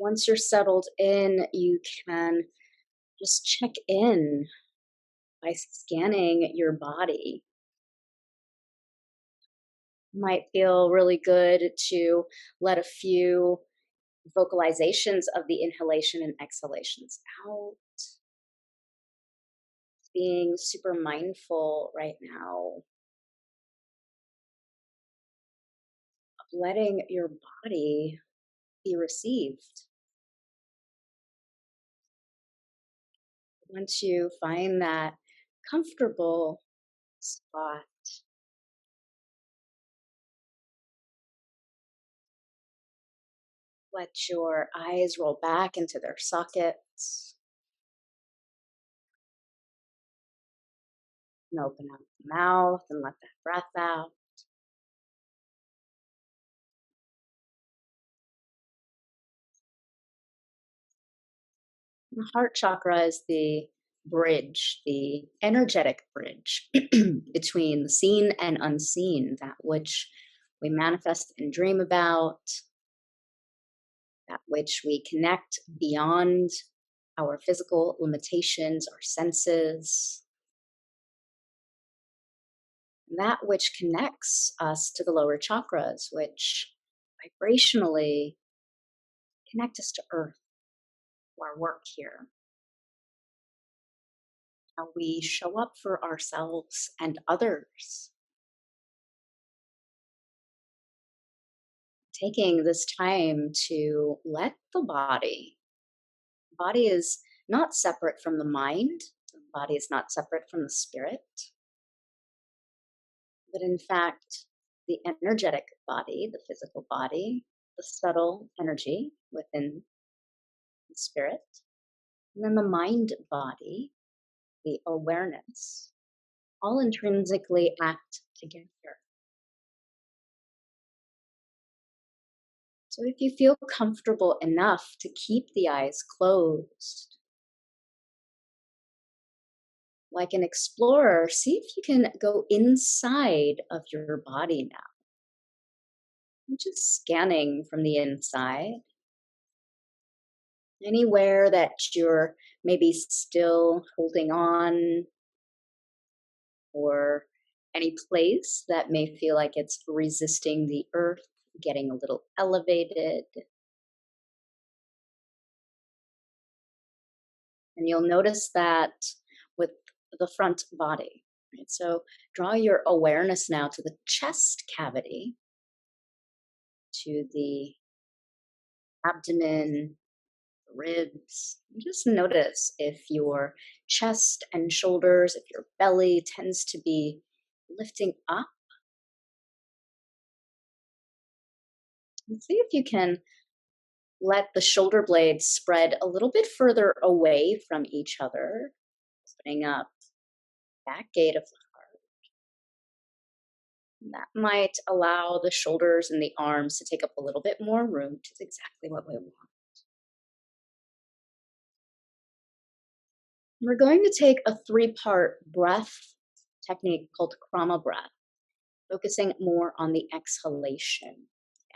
Once you're settled in, you can just check in by scanning your body. It might feel really good to let a few vocalizations of the inhalation and exhalations out, being super mindful right now of letting your body be received. Once you find that comfortable spot, let your eyes roll back into their sockets and open up the mouth and let that breath out. The heart chakra is the bridge, the energetic bridge between the seen and unseen, that which we manifest and dream about, that which we connect beyond our physical limitations, our senses, that which connects us to the lower chakras, which vibrationally connect us to earth, our work here, how we show up for ourselves and others. Taking this time to let the body is not separate from the mind, the body is not separate from the spirit, but in fact, the energetic body, the physical body, the subtle energy within the spirit, and then the mind body, the awareness, all intrinsically act together. So if you feel comfortable enough to keep the eyes closed, like an explorer, see if you can go inside of your body now. Just scanning from the inside. Anywhere that you're maybe still holding on, or any place that may feel like it's resisting the earth, getting a little elevated. And you'll notice that with the front body. Right? So draw your awareness now to the chest cavity, to the abdomen, ribs. Just notice if your chest and shoulders, if your belly tends to be lifting up. And see if you can let the shoulder blades spread a little bit further away from each other, opening up that gate of the heart. And that might allow the shoulders and the arms to take up a little bit more room, which is exactly what we want. We're going to take a 3-part breath technique called Krama Breath, focusing more on the exhalation.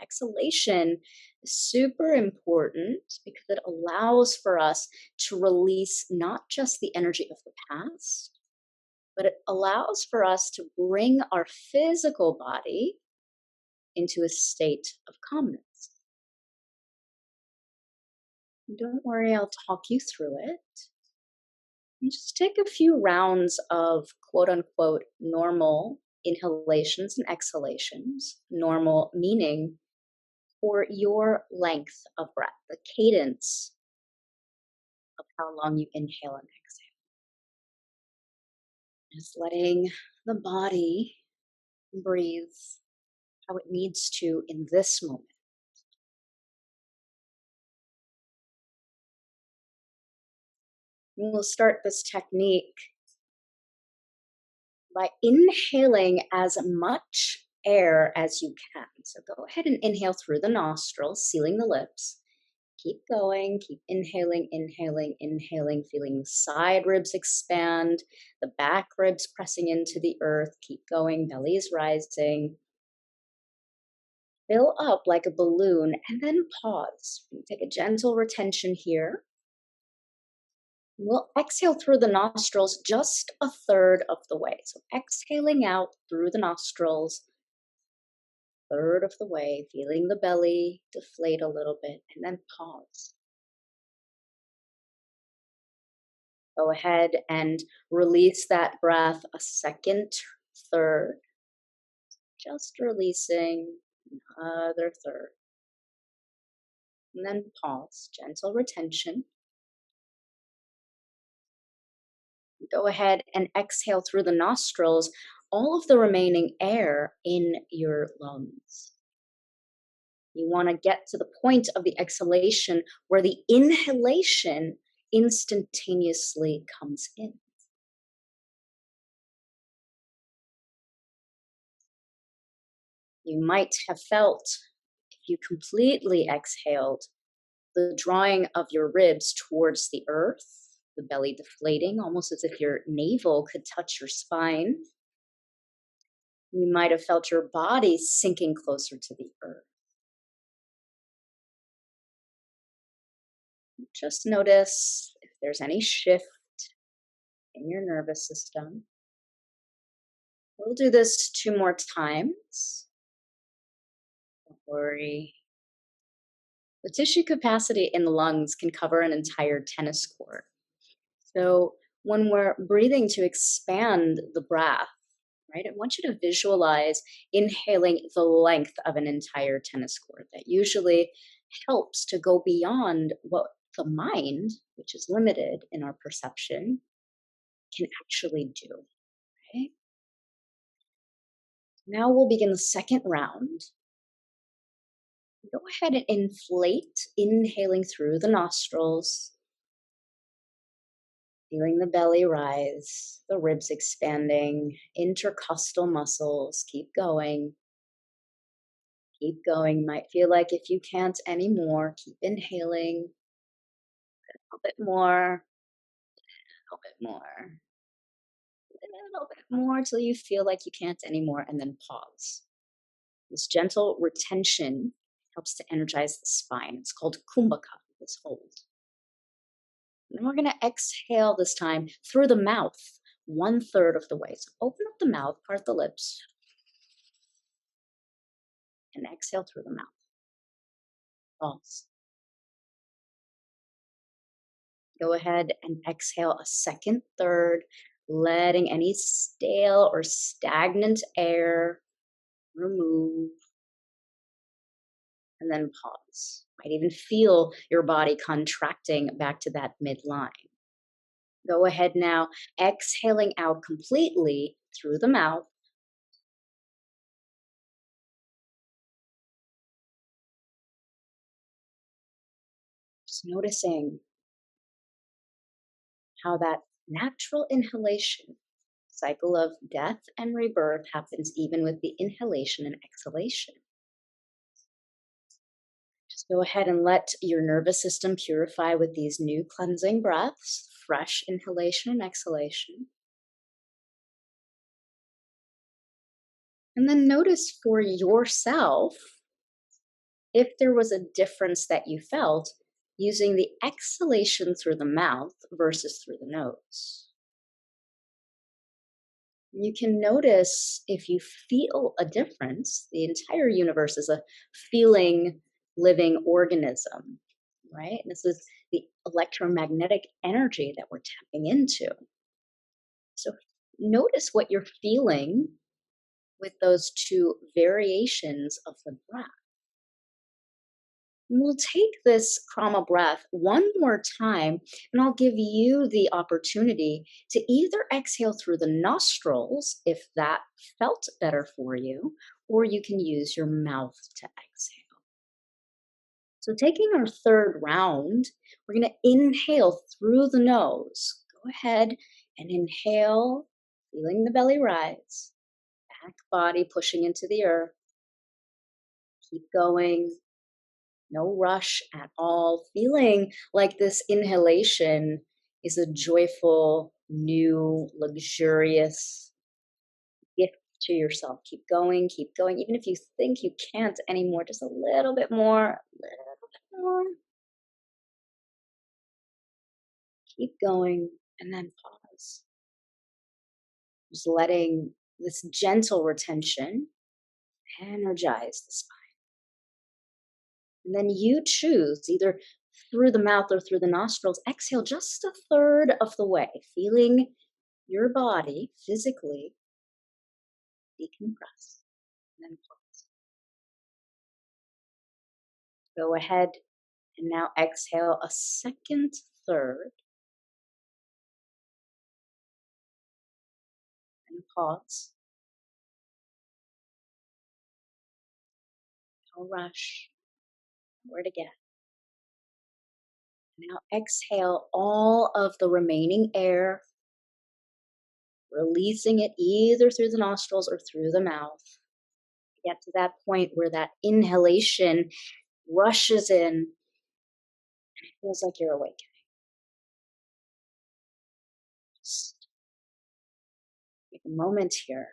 Exhalation is super important because it allows for us to release not just the energy of the past, but it allows for us to bring our physical body into a state of calmness. Don't worry, I'll talk you through it. And just take a few rounds of quote unquote normal inhalations and exhalations. Normal meaning for your length of breath, the cadence of how long you inhale and exhale. Just letting the body breathe how it needs to in this moment. We'll start this technique by inhaling as much air as you can. So go ahead and inhale through the nostrils, sealing the lips. Keep going, keep inhaling, inhaling, inhaling, feeling the side ribs expand, the back ribs pressing into the earth. Keep going, belly is rising. Fill up like a balloon and then pause. Take a gentle retention here. We'll exhale through the nostrils just a third of the way. So exhaling out through the nostrils, third of the way, feeling the belly deflate a little bit, and then pause. Go ahead and release that breath a second third. Just releasing another third. And then pause, gentle retention. Go ahead and exhale through the nostrils all of the remaining air in your lungs. You want to get to the point of the exhalation where the inhalation instantaneously comes in. You might have felt, if you completely exhaled, the drawing of your ribs towards the earth, the belly deflating, almost as if your navel could touch your spine. You might have felt your body sinking closer to the earth. Just notice if there's any shift in your nervous system. We'll do this 2 more times. Don't worry. The tissue capacity in the lungs can cover an entire tennis court. So when we're breathing to expand the breath, right, I want you to visualize inhaling the length of an entire tennis court. That usually helps to go beyond what the mind, which is limited in our perception, can actually do. Okay? Now we'll begin the second round. Go ahead and inflate, inhaling through the nostrils, feeling the belly rise, the ribs expanding, intercostal muscles. Keep going. Keep going. Might feel like if you can't anymore, keep inhaling. A little bit more, a little bit more, a little bit more till you feel like you can't anymore, and then pause. This gentle retention helps to energize the spine. It's called khumbaka, this hold. And then we're going to exhale this time through the mouth, 1/3 of the way. So open up the mouth, part the lips, and exhale through the mouth. Pause. Go ahead and exhale a second third, letting any stale or stagnant air remove. And then pause. Might even feel your body contracting back to that midline. Go ahead now, exhaling out completely through the mouth. Just noticing how that natural inhalation, cycle of death and rebirth, happens even with the inhalation and exhalation. Just go ahead and let your nervous system purify with these new cleansing breaths, fresh inhalation and exhalation. And then notice for yourself if there was a difference that you felt using the exhalation through the mouth versus through the nose. You can notice if you feel a difference. The entire universe is a feeling, living organism, right? This is the electromagnetic energy that we're tapping into. So notice what you're feeling with those 2 variations of the breath. We'll take this Krama breath one more time, and I'll give you the opportunity to either exhale through the nostrils, if that felt better for you, or you can use your mouth to exhale. So taking our third round, we're going to inhale through the nose. Go ahead and inhale, feeling the belly rise, back body pushing into the earth. Keep going. No rush at all, feeling like this inhalation is a joyful, new, luxurious gift to yourself. Keep going, keep going. Even if you think you can't anymore, just a little bit more, a little bit more. Keep going and then pause. Just letting this gentle retention energize the spine. And then you choose either through the mouth or through the nostrils. Exhale just a third of the way, feeling your body physically decompress. And then pause. Go ahead and now exhale a second third. And pause. Don't rush. Nowhere to get. Now exhale all of the remaining air, releasing it either through the nostrils or through the mouth. Get to that point where that inhalation rushes in and it feels like you're awakening. Just take a moment here.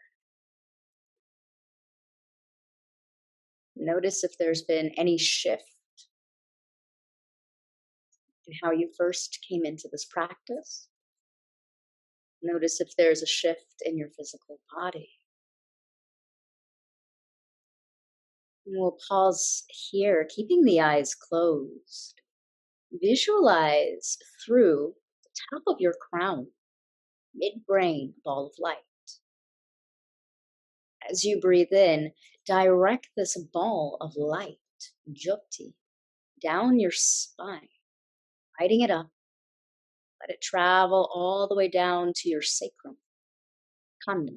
Notice if there's been any shift in how you first came into this practice. Notice if there's a shift in your physical body. And we'll pause here, keeping the eyes closed. Visualize through the top of your crown, midbrain ball of light. As you breathe in, direct this ball of light, jyoti, down your spine, lighting it up. Let it travel all the way down to your sacrum, khanda,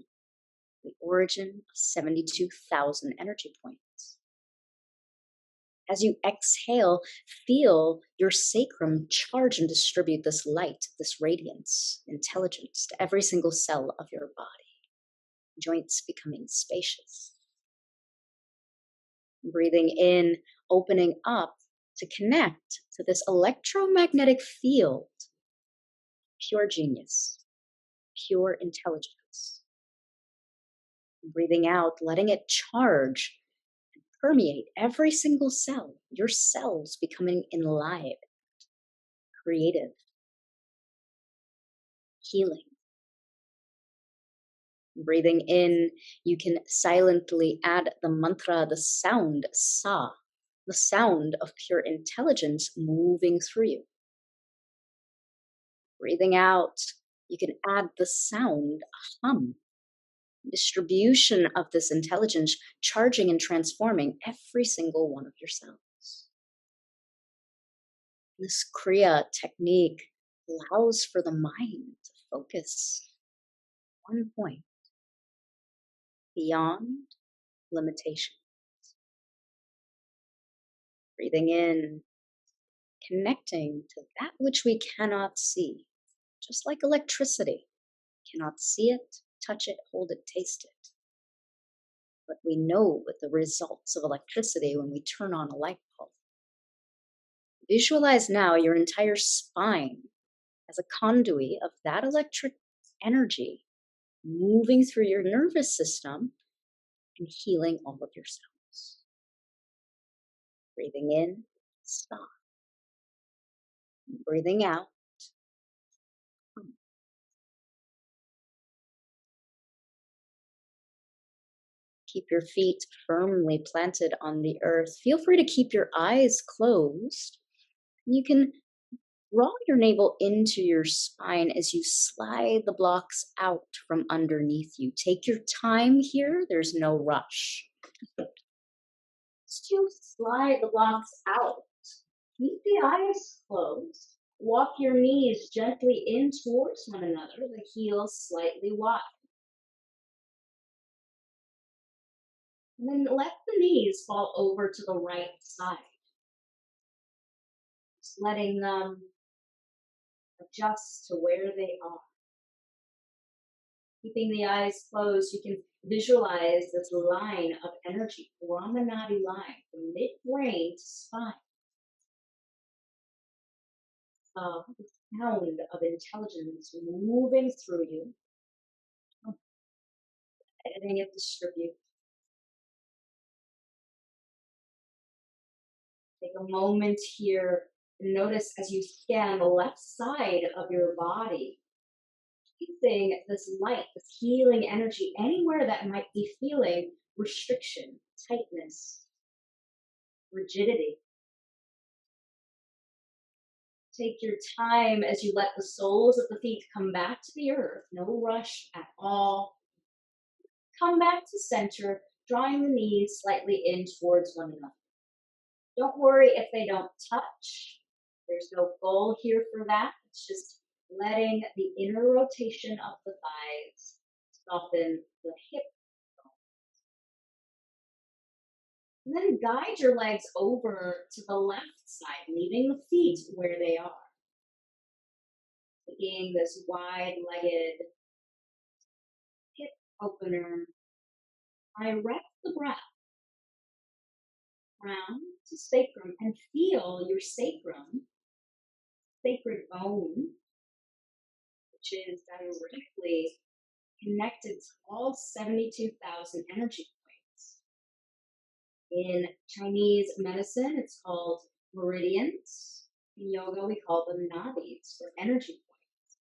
the origin of 72,000 energy points. As you exhale, feel your sacrum charge and distribute this light, this radiance, intelligence to every single cell of your body. Joints becoming spacious. Breathing in, opening up to connect to this electromagnetic field. Pure genius, pure intelligence. Breathing out, letting it charge and permeate every single cell. Your cells becoming enlivened, creative, healing. Breathing in, you can silently add the mantra, the sound, sa, the sound of pure intelligence moving through you. Breathing out, you can add the sound, hum, distribution of this intelligence, charging and transforming every single one of your cells. This Kriya technique allows for the mind to focus one point beyond limitation. Breathing in, connecting to that which we cannot see, just like electricity. Cannot see it, touch it, hold it, taste it. But we know with the results of electricity when we turn on a light bulb. Visualize now your entire spine as a conduit of that electric energy moving through your nervous system and healing all of your cells. Breathing in, stop. Breathing out, hum. Keep your feet firmly planted on the earth. Feel free to keep your eyes closed. You can draw your navel into your spine as you slide the blocks out from underneath you. Take your time here. There's no rush. Still slide the blocks out. Keep the eyes closed. Walk your knees gently in towards one another, the heels slightly wide. And then let the knees fall over to the right side. Just letting them adjust to where they are. Keeping the eyes closed, you can visualize this line of energy, Ramanadi line, from midbrain to spine. The sound of intelligence moving through you. letting it distribute. Take a moment here and notice as you scan the left side of your body, using this light, this healing energy anywhere that might be feeling restriction, tightness, rigidity. Take your time as you let the soles of the feet come back to the earth. No rush at all. Come back to center, drawing the knees slightly in towards one another. Don't worry if they don't touch. There's no goal here for that. It's just letting the inner rotation of the thighs soften the hip. And then guide your legs over to the left side, leaving the feet where they are. Taking this wide-legged hip opener, direct the breath crown to sacrum and feel your sacrum, sacred bone, which is directly connected to all 72,000 energy points. In Chinese medicine, it's called meridians. In yoga, we call them nadis, or energy points.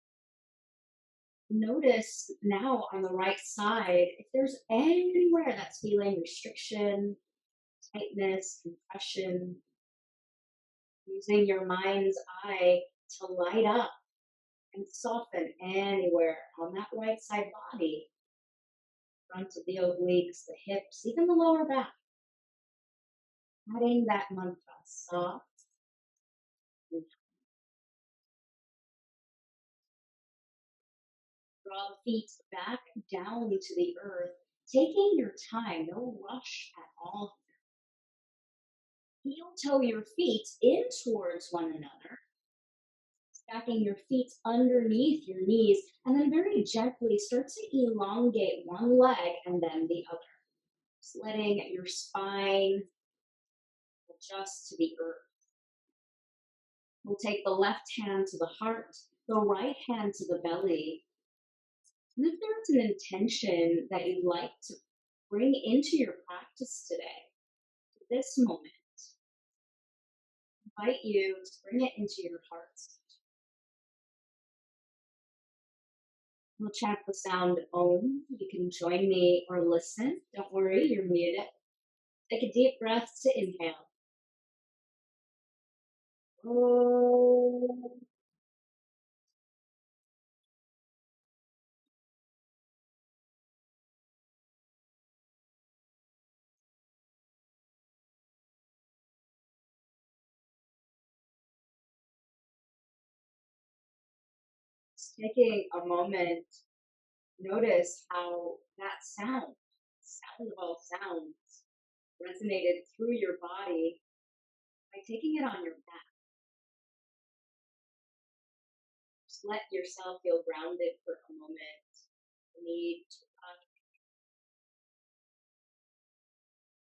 Notice now on the right side, if there's anywhere that's feeling restriction, tightness, compression, using your mind's eye to light up and soften anywhere on that right side body, front of the obliques, the hips, even the lower back. Adding that mantra, soft and draw the feet back down to the earth, taking your time, no rush at all. Heel toe your feet in towards one another, stacking your feet underneath your knees, and then very gently start to elongate one leg and then the other. Just letting your spine adjust to the earth. We'll take the left hand to the heart, the right hand to the belly. And if there's an intention that you'd like to bring into your practice today, this moment, I invite you to bring it into your heart. We'll chant the sound Om. You can join me or listen. Don't worry, you're muted. Take a deep breath to inhale. Om. Just taking a moment, notice how that sound of all sounds, resonated through your body by taking it on your back. Just let yourself feel grounded for a moment. The need to rush.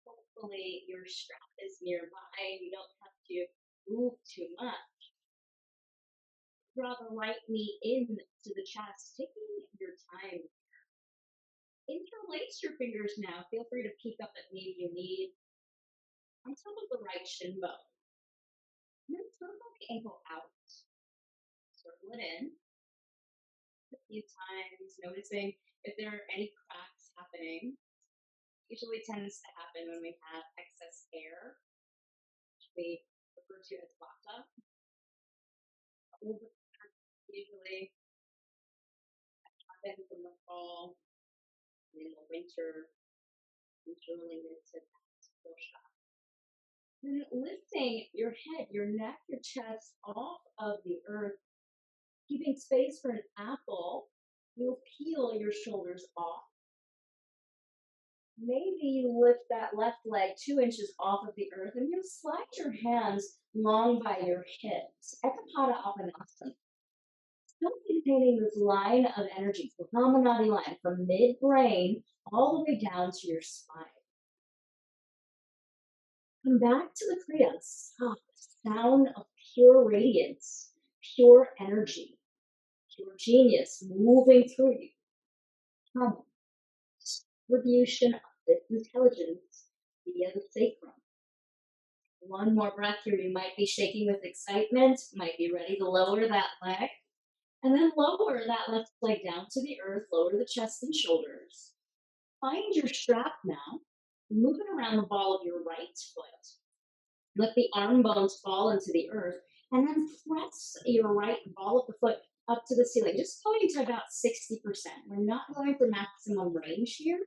Hopefully your strap is nearby. You don't have to move too much. Draw the right knee in to the chest, taking your time. Interlace your fingers now. Feel free to peek up at me if you need. On top of the right shin bone. And then circle the ankle out. Circle it in. A few times, noticing if there are any cracks happening. Usually tends to happen when we have excess air, which we refer to as vata. Usually happens in the fall, in the winter, related to that dosha. Then lifting your head, your neck, your chest off of the earth, keeping space for an apple. You'll peel your shoulders off. Maybe lift that left leg 2 inches off of the earth and you'll slide your hands long by your hips. Ekapada apanasana. Still containing this line of energy, the Hamanadi line from mid-brain all the way down to your spine. Come back to the Kriya, soft sound of pure radiance, pure energy, pure genius moving through you. Come. distribution of this intelligence via the sacrum. One more breath here. You might be shaking with excitement, might be ready to lower that leg. And then lower that left leg down to the earth, lower the chest and shoulders. Find your strap now. Move it around the ball of your right foot. Let the arm bones fall into the earth. And then press your right ball of the foot up to the ceiling, just going to about 60%. We're not going for maximum range here.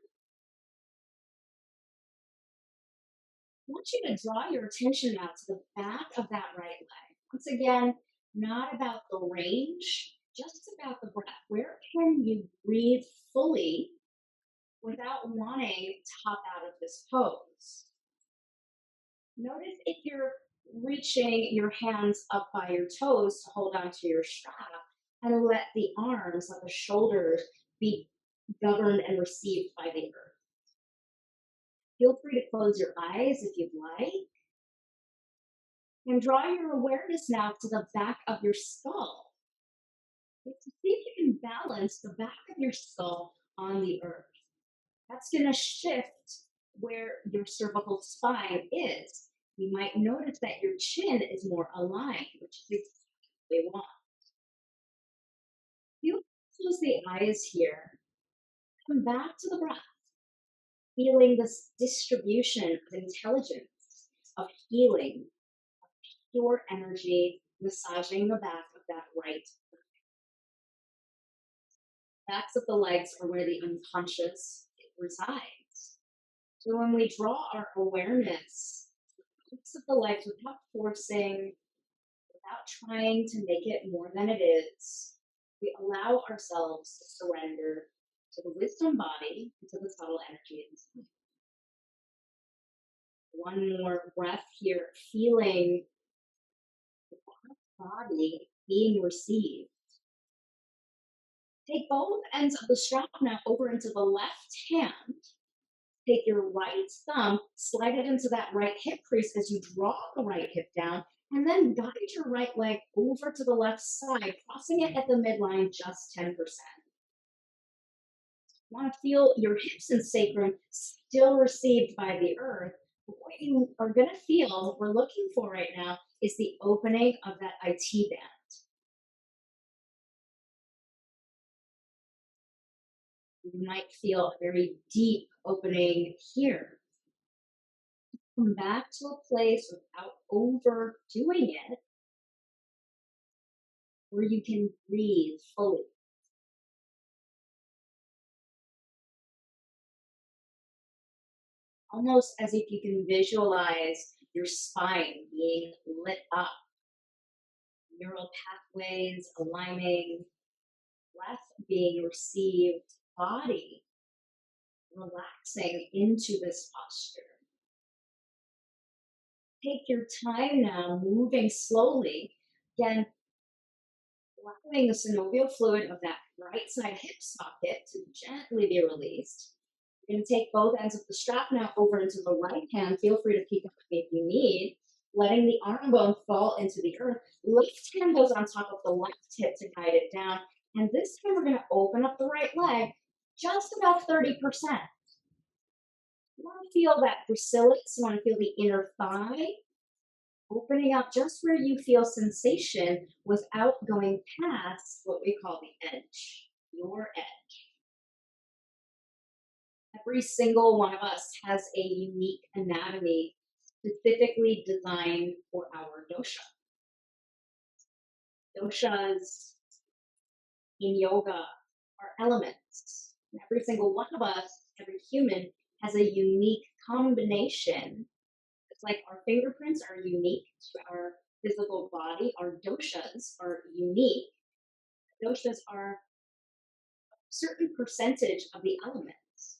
I want you to draw your attention now to the back of that right leg. Once again, not about the range, just about the breath. Where can you breathe fully without wanting to hop out of this pose? Notice if you're reaching your hands up by your toes to hold onto your strap, and let the arms, let the shoulders be governed and received by the earth. Feel free to close your eyes if you'd like. And draw your awareness now to the back of your skull. To see if you can balance the back of your skull on the earth. That's going to shift where your cervical spine is. You might notice that your chin is more aligned, which is exactly what we want. You close the eyes here. Come back to the breath. Feeling this distribution of intelligence, of healing, of pure energy, massaging the back of that right leg. Backs of the legs are where the unconscious resides. So when we draw our awareness, backs of the legs without forcing, without trying to make it more than it is, we allow ourselves to surrender to the wisdom body and to the subtle energy inside. One more breath here, feeling the body being received. Take both ends of the strap now over into the left hand. Take your right thumb, slide it into that right hip crease as you draw the right hip down, and then guide your right leg over to the left side, crossing it at the midline just 10%. You want to feel your hips and sacrum still received by the earth. What you are going to feel, what we're looking for right now, is the opening of that IT band. You might feel a very deep opening here. Come back to a place without overdoing it, where you can breathe fully. Almost as if you can visualize your spine being lit up, neural pathways aligning, breath being received, body relaxing into this posture. Take your time now, moving slowly. Again, allowing the synovial fluid of that right side hip socket to gently be released. You're going to take both ends of the strap now over into the right hand. Feel free to peek up if you need. Letting the arm bone fall into the earth. Left hand goes on top of the left hip to guide it down. And this time we're going to open up the right leg just about 30%. You want to feel that gracilis. You want to feel the inner thigh opening up just where you feel sensation without going past what we call the edge, your edge. Every single one of us has a unique anatomy specifically designed for our dosha. Doshas in yoga are elements. And every single one of us, every human, has a unique combination. It's like our fingerprints are unique to our physical body. Our doshas are unique. Doshas are a certain percentage of the elements.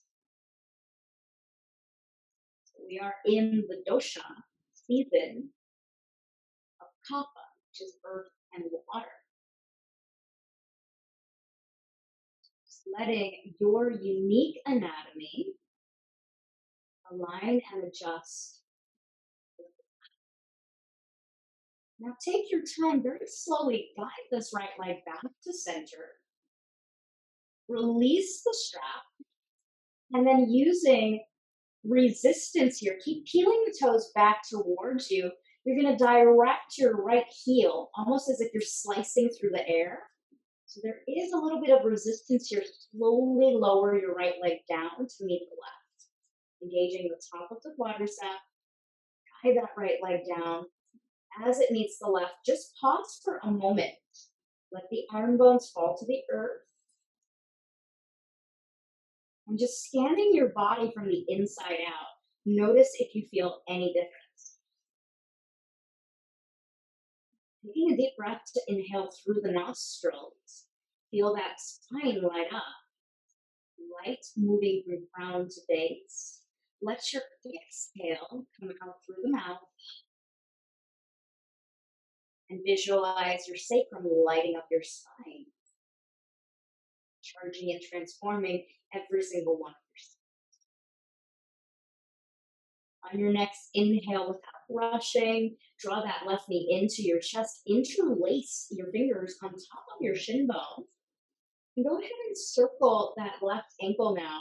So we are in the dosha season of kaphha, which is earth and water. Just letting your unique anatomy align and adjust. Now take your time, very slowly guide this right leg back to center. Release the strap. And then using resistance here, keep peeling the toes back towards you. You're going to direct your right heel almost as if you're slicing through the air. So there is a little bit of resistance here. Slowly lower your right leg down to meet the left. Engaging the top of the quadricep. Guide that right leg down. As it meets the left, just pause for a moment. Let the arm bones fall to the earth. And just scanning your body from the inside out. Notice if you feel any difference. Taking a deep breath to inhale through the nostrils. Feel that spine light up. Light moving from crown to base. Let your exhale come out through the mouth. And visualize your sacrum lighting up your spine. Charging and transforming every single one of your cells. On your next inhale, without rushing, draw that left knee into your chest. Interlace your fingers on top of your shin bone. And go ahead and circle that left ankle now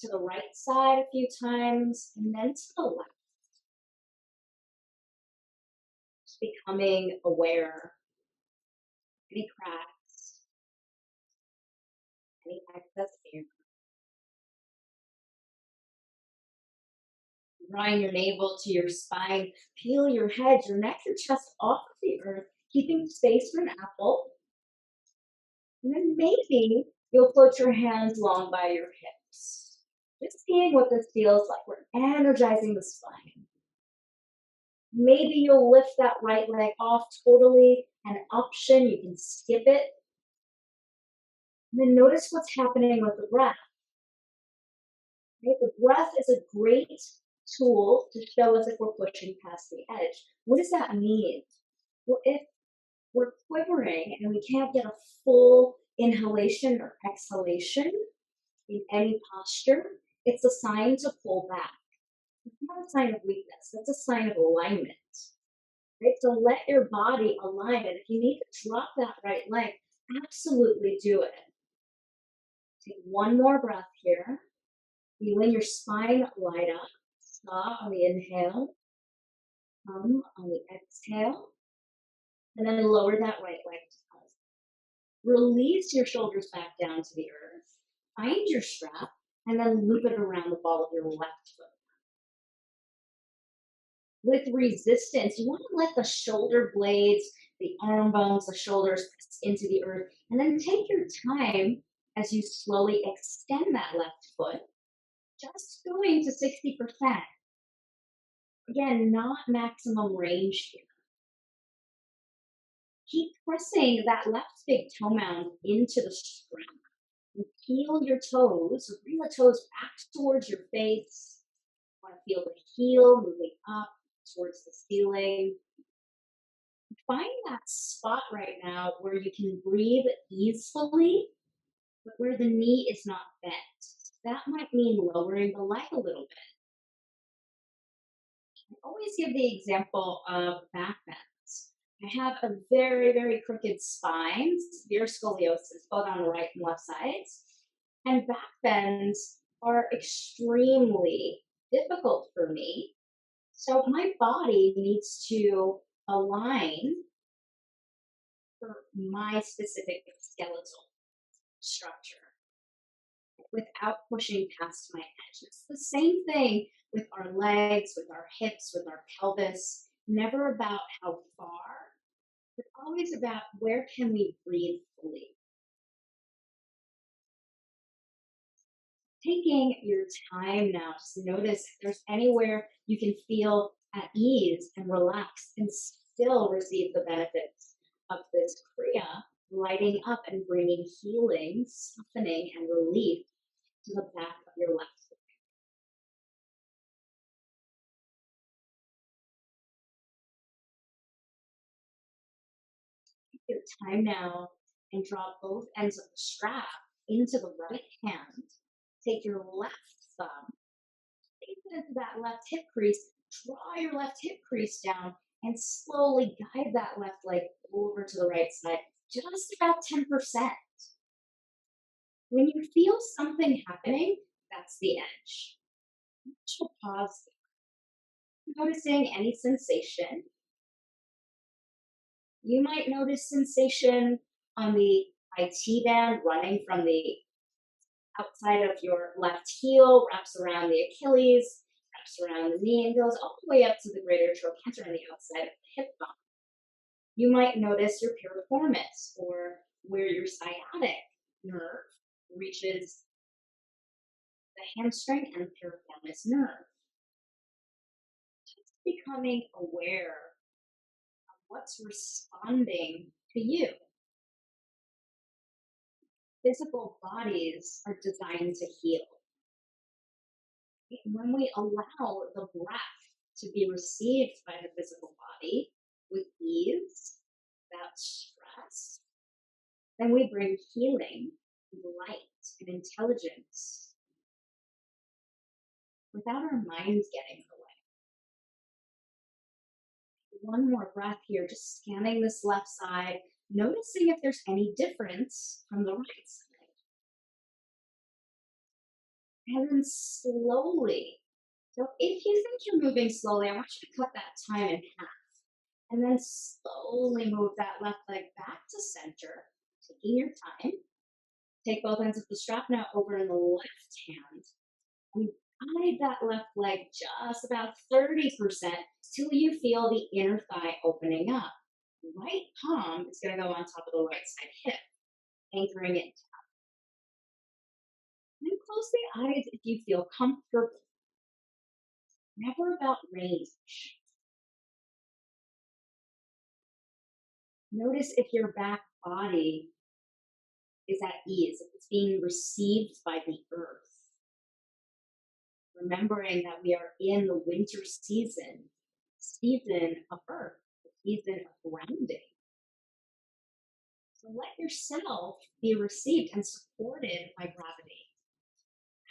to the right side a few times and then to the left. Just becoming aware of any cracks, any excess air. Drawing your navel to your spine, peel your head, your neck, your chest off of the earth, keeping space for an apple. And then maybe you'll float your hands long by your hips. Just seeing what this feels like. We're energizing the spine. Maybe you'll lift that right leg off totally, an option, you can skip it. And then notice what's happening with the breath. Right? The breath is a great tool to show us if we're pushing past the edge. What does that mean? Well, if we're quivering and we can't get a full inhalation or exhalation in any posture, it's a sign to pull back. It's not a sign of weakness, that's a sign of alignment. Right? So let your body align, and if you need to drop that right leg, absolutely do it. Take one more breath here. Feeling your spine light up. Saw on the inhale, hum on the exhale, and then lower that right leg to us. Release your shoulders back down to the earth. Find your strap, and then loop it around the ball of your left foot. With resistance, you want to let the shoulder blades, the arm bones, the shoulders press into the earth, and then take your time as you slowly extend that left foot, just going to 60%. Again, not maximum range here. Keep pressing that left big toe mound into the strap. And peel your toes, bring the toes back towards your face. You want to feel the heel moving up towards the ceiling. Find that spot right now where you can breathe easily, but where the knee is not bent. That might mean lowering the leg a little bit. I always give the example of back bends. I have a very, very crooked spine, severe scoliosis, both on the right and left sides. And back bends are extremely difficult for me. So my body needs to align for my specific skeletal structure without pushing past my edge. It's the same thing with our legs, with our hips, with our pelvis. Never about how far, but always about where can we breathe fully. Taking your time now, just notice if there's anywhere you can feel at ease and relax and still receive the benefits of this Kriya, lighting up and bringing healing, softening, and relief to the back of your left foot. Take your time now and draw both ends of the strap into the right hand. Take your left thumb, place it into that left hip crease, draw your left hip crease down, and slowly guide that left leg over to the right side, just about 10%. When you feel something happening, That's the edge. She'll pause, noticing any sensation. You might notice sensation on the IT band running from the outside of your left heel, wraps around the Achilles, wraps around the knee, and goes all the way up to the greater trochanter on the outside of the hip bone. You might notice your piriformis, or where your sciatic nerve reaches the hamstring and piriformis nerve. Just becoming aware of what's responding to you. Physical bodies are designed to heal. When we allow the breath to be received by the physical body with ease, without stress, then we bring healing, light, and intelligence without our minds getting in the way. One more breath here, just scanning this left side, noticing if there's any difference from the right side. And then slowly, so if you think you're moving slowly, I want you to cut that time in half. And then slowly move that left leg back to center, taking your time. Take both ends of the strap now over in the left hand. And guide that left leg just about 30% till you feel the inner thigh opening up. Right palm is going to go on top of the right side hip, anchoring it down. Then close the eyes if you feel comfortable. Never about range. Notice if your back body is at ease, if it's being received by the earth. Remembering that we are in the winter season of earth, the season of grounding. So let yourself be received and supported by gravity.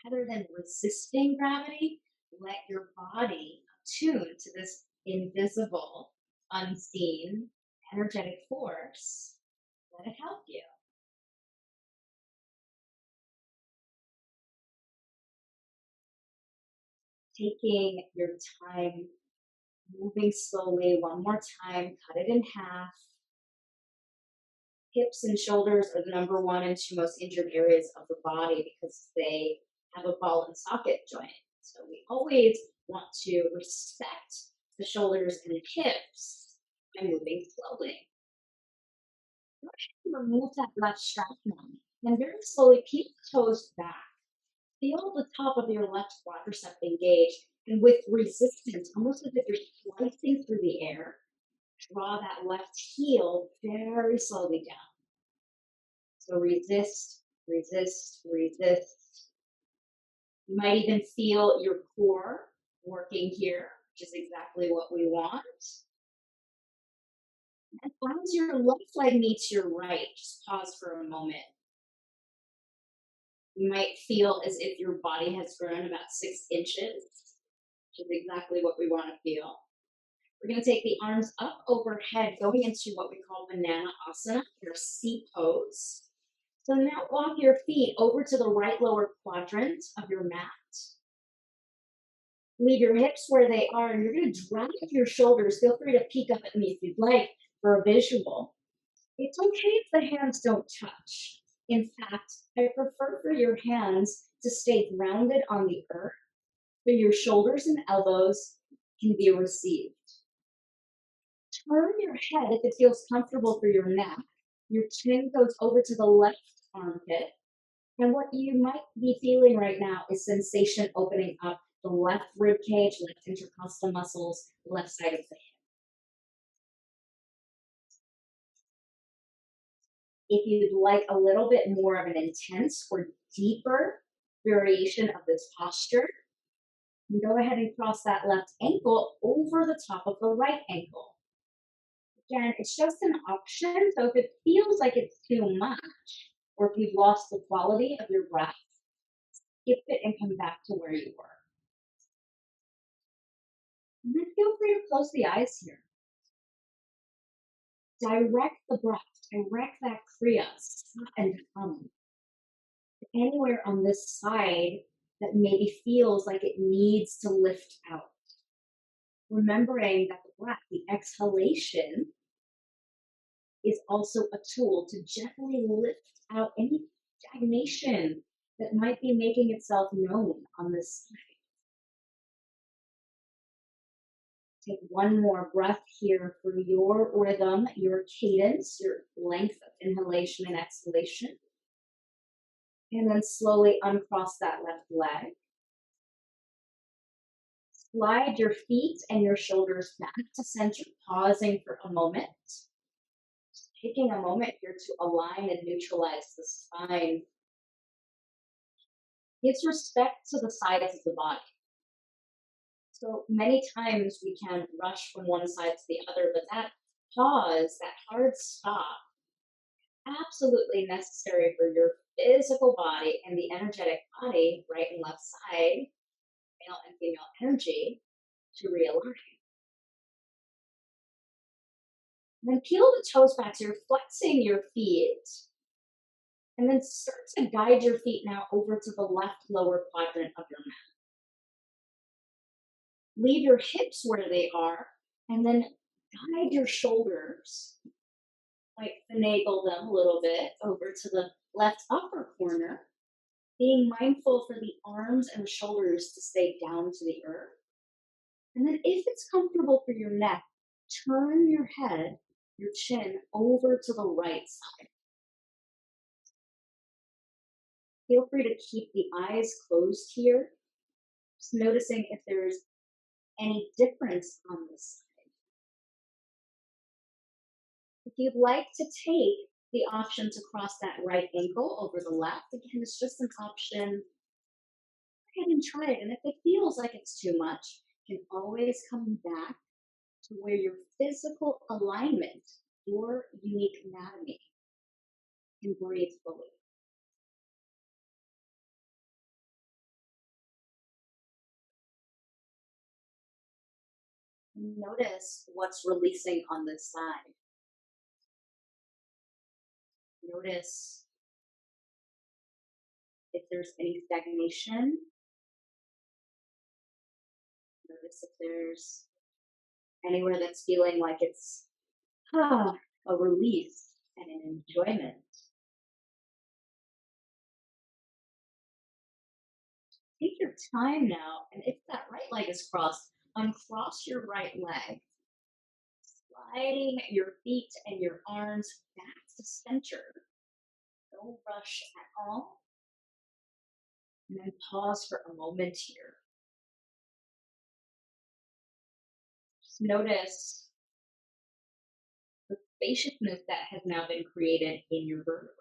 Rather than resisting gravity, let your body attune to this invisible, unseen, energetic force. Let it help you. Taking your time, moving slowly, one more time, cut it in half. Hips and shoulders are the number one and two most injured areas of the body because they have a ball and socket joint. So we always want to respect the shoulders and hips by moving slowly. Go ahead and remove that left strap now, and very slowly keep the toes back. Feel the top of your left quadricep engage, and with resistance, almost as if you're slicing through the air, draw that left heel very slowly down. So resist, resist, resist. You might even feel your core working here, which is exactly what we want. And as your left leg meets your right, just pause for a moment. You might feel as if your body has grown about 6 inches, which is exactly what we want to feel. We're going to take the arms up overhead, going into what we call banana asana, or C pose. So now walk your feet over to the right lower quadrant of your mat. Leave your hips where they are, and you're going to drag your shoulders. Feel free to peek up at me if you'd like for a visual. It's okay if the hands don't touch. In fact, I prefer for your hands to stay grounded on the earth, so your shoulders and elbows can be received. Turn your head if it feels comfortable for your neck. Your chin goes over to the left armpit. And what you might be feeling right now is sensation opening up the left rib cage, left intercostal muscles, left side of the hip. If you'd like a little bit more of an intense or deeper variation of this posture, you go ahead and cross that left ankle over the top of the right ankle. Again, it's just an option, so if it feels like it's too much, or if you've lost the quality of your breath, skip it and come back to where you were. And then feel free to close the eyes here. Direct the breath, direct that kriya, sa and hum. Anywhere on this side that maybe feels like it needs to lift out. Remembering that the breath, the exhalation, is also a tool to gently lift out any stagnation that might be making itself known on this side. Take one more breath here for your rhythm, your cadence, your length of inhalation and exhalation. And then slowly uncross that left leg. Slide your feet and your shoulders back to center, pausing for a moment. Just taking a moment here to align and neutralize the spine. Gives respect to the sides of the body. So many times we can rush from one side to the other, but that pause, that hard stop, absolutely necessary for your physical body and the energetic body, right and left side, male and female energy, to realign. And then peel the toes back, so you're flexing your feet. And then start to guide your feet now over to the left lower quadrant of your mat. Leave your hips where they are, and then guide your shoulders, like finagle them a little bit over to the left upper corner, being mindful for the arms and the shoulders to stay down to the earth. And then if it's comfortable for your neck, turn your head, your chin over to the right side. Feel free to keep the eyes closed here, just noticing if there's any difference on this side. If you'd like to take the option to cross that right ankle over the left, again, it's just an option. Go ahead and try it. And if it feels like it's too much, you can always come back to where your physical alignment, your unique anatomy, can breathe fully. Notice what's releasing on this side. Notice if there's any stagnation. Notice if there's anywhere that's feeling like it's a release and an enjoyment. Take your time now, and if that right leg is crossed, uncross your right leg, sliding your feet and your arms back to center. No rush at all. And then pause for a moment here. Just notice the spaciousness that has now been created in your vertebrae.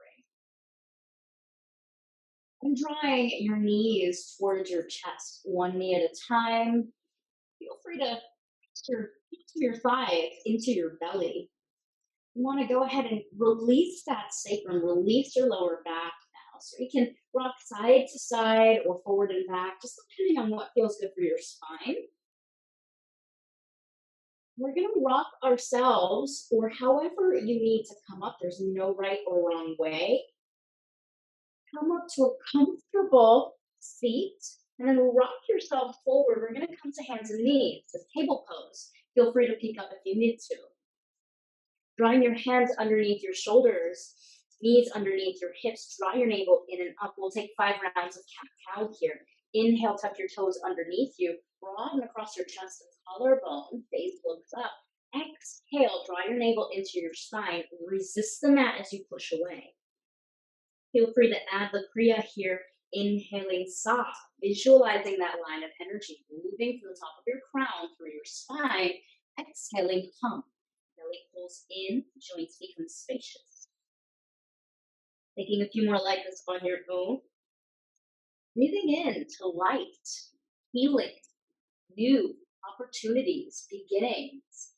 And drawing your knees towards your chest, one knee at a time. Feel free to press your feet to your thighs into your belly. You want to go ahead and release that sacrum, release your lower back now. So you can rock side to side or forward and back, just depending on what feels good for your spine. We're going to rock ourselves, or however you need to come up. There's no right or wrong way. Come up to a comfortable seat, and then rock yourself forward. We're going to come to hands and knees, the table pose. Feel free to peek up if you need to. Drawing your hands underneath your shoulders, knees underneath your hips, draw your navel in and up. We'll take 5 rounds of cat-cow here. Inhale, tuck your toes underneath you, broaden across your chest and collarbone, face looks up. Exhale, draw your navel into your spine, resist the mat as you push away. Feel free to add the Kriya here, inhaling sa, visualizing that line of energy, moving from the top of your crown through your spine, exhaling hum. Belly pulls in, joints become spacious. Taking a few more like this on your own. Breathing in to light, healing, new opportunities, beginnings.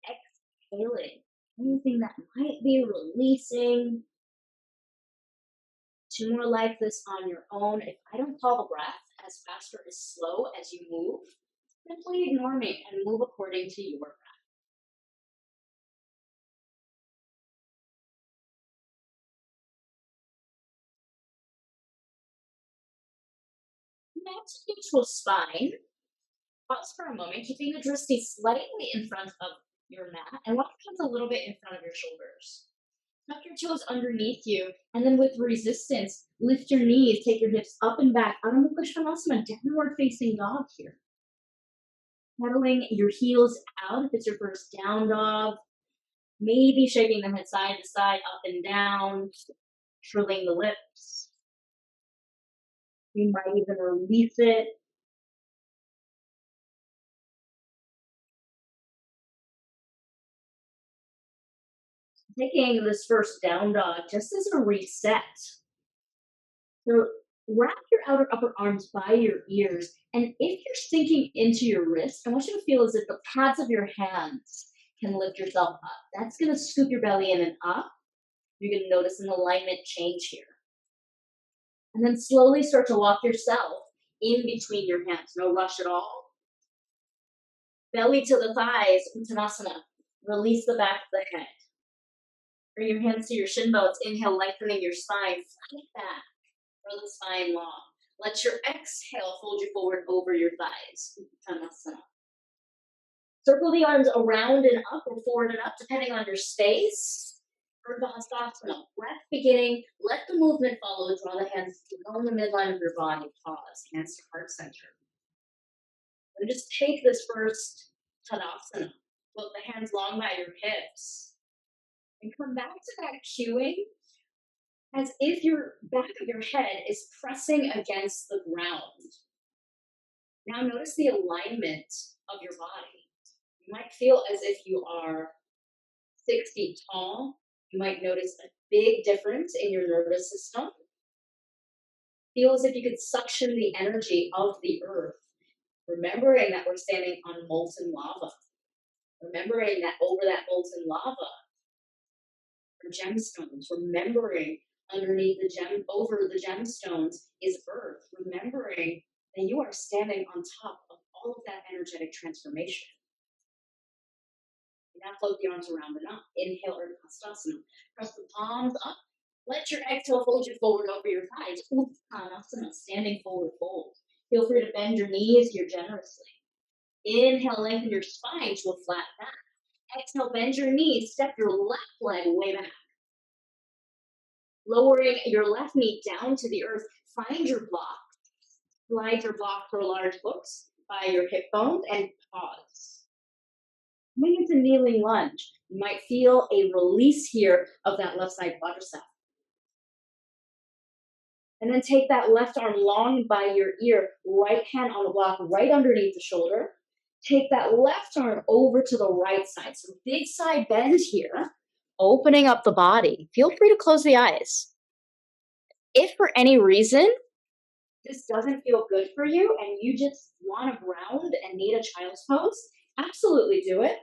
Exhaling anything that might be releasing. 2 more like this on your own. If I don't call the breath as fast or as slow as you move, simply ignore me and move according to your breath. come to neutral spine. Pause for a moment, keeping the drishti slightly in front of your mat, and walk your hands a little bit in front of your shoulders. Tuck your toes underneath you, and then with resistance, lift your knees, take your hips up and back. Adho Mukha Svanasana, downward facing dog here. Pedaling your heels out if it's your first down dog. Maybe shaking the head side to side, up and down, shrilling the lips. You might even release it. Taking this first down dog just as a reset. So wrap your outer upper arms by your ears, and if you're sinking into your wrist, I want you to feel as if the pads of your hands can lift yourself up. That's going to scoop your belly in and up. You're going to notice an alignment change here. And then slowly start to walk yourself in between your hands. No rush at all. Belly to the thighs, Uttanasana. Release the back of the head. Bring your hands to your shin bones. Inhale, lengthening your spine. Flat back. Grow the spine long. Let your exhale fold you forward over your thighs. Uttanasana. Circle the arms around and up or forward and up, depending on your space. Urdhva breath beginning. Let the movement follow. Draw the hands down the midline of your body. Pause. Hands to heart center. And just take this first tadasana. Put the hands long by your hips. And come back to that cueing as if your back of your head is pressing against the ground. Now notice the alignment of your body. You might feel as if you are 6 feet tall. You might notice a big difference in your nervous system. Feel as if you could suction the energy of the earth, remembering that we're standing on molten lava. Remembering that over that molten lava are gemstones. Remembering underneath over the gemstones is earth. Remembering that you are standing on top of all of that energetic transformation. Now float the arms around and up. Inhale, Urdhva. Press the palms up. Let your exhale fold you forward over your thighs. Uttanasana, standing forward fold. Feel free to bend your knees here generously. Inhale, lengthen your spine to a flat back. Exhale, bend your knees. Step your left leg way back. Lowering your left knee down to the earth. Find your block. Slide your block for large hooks by your hip bones and pause. Coming into kneeling lunge, you might feel a release here of that left side quadricep. And then take that left arm long by your ear, right hand on the block, right underneath the shoulder. Take that left arm over to the right side. So big side bend here, opening up the body. Feel free to close the eyes. If for any reason this doesn't feel good for you and you just want to ground and need a child's pose, absolutely do it.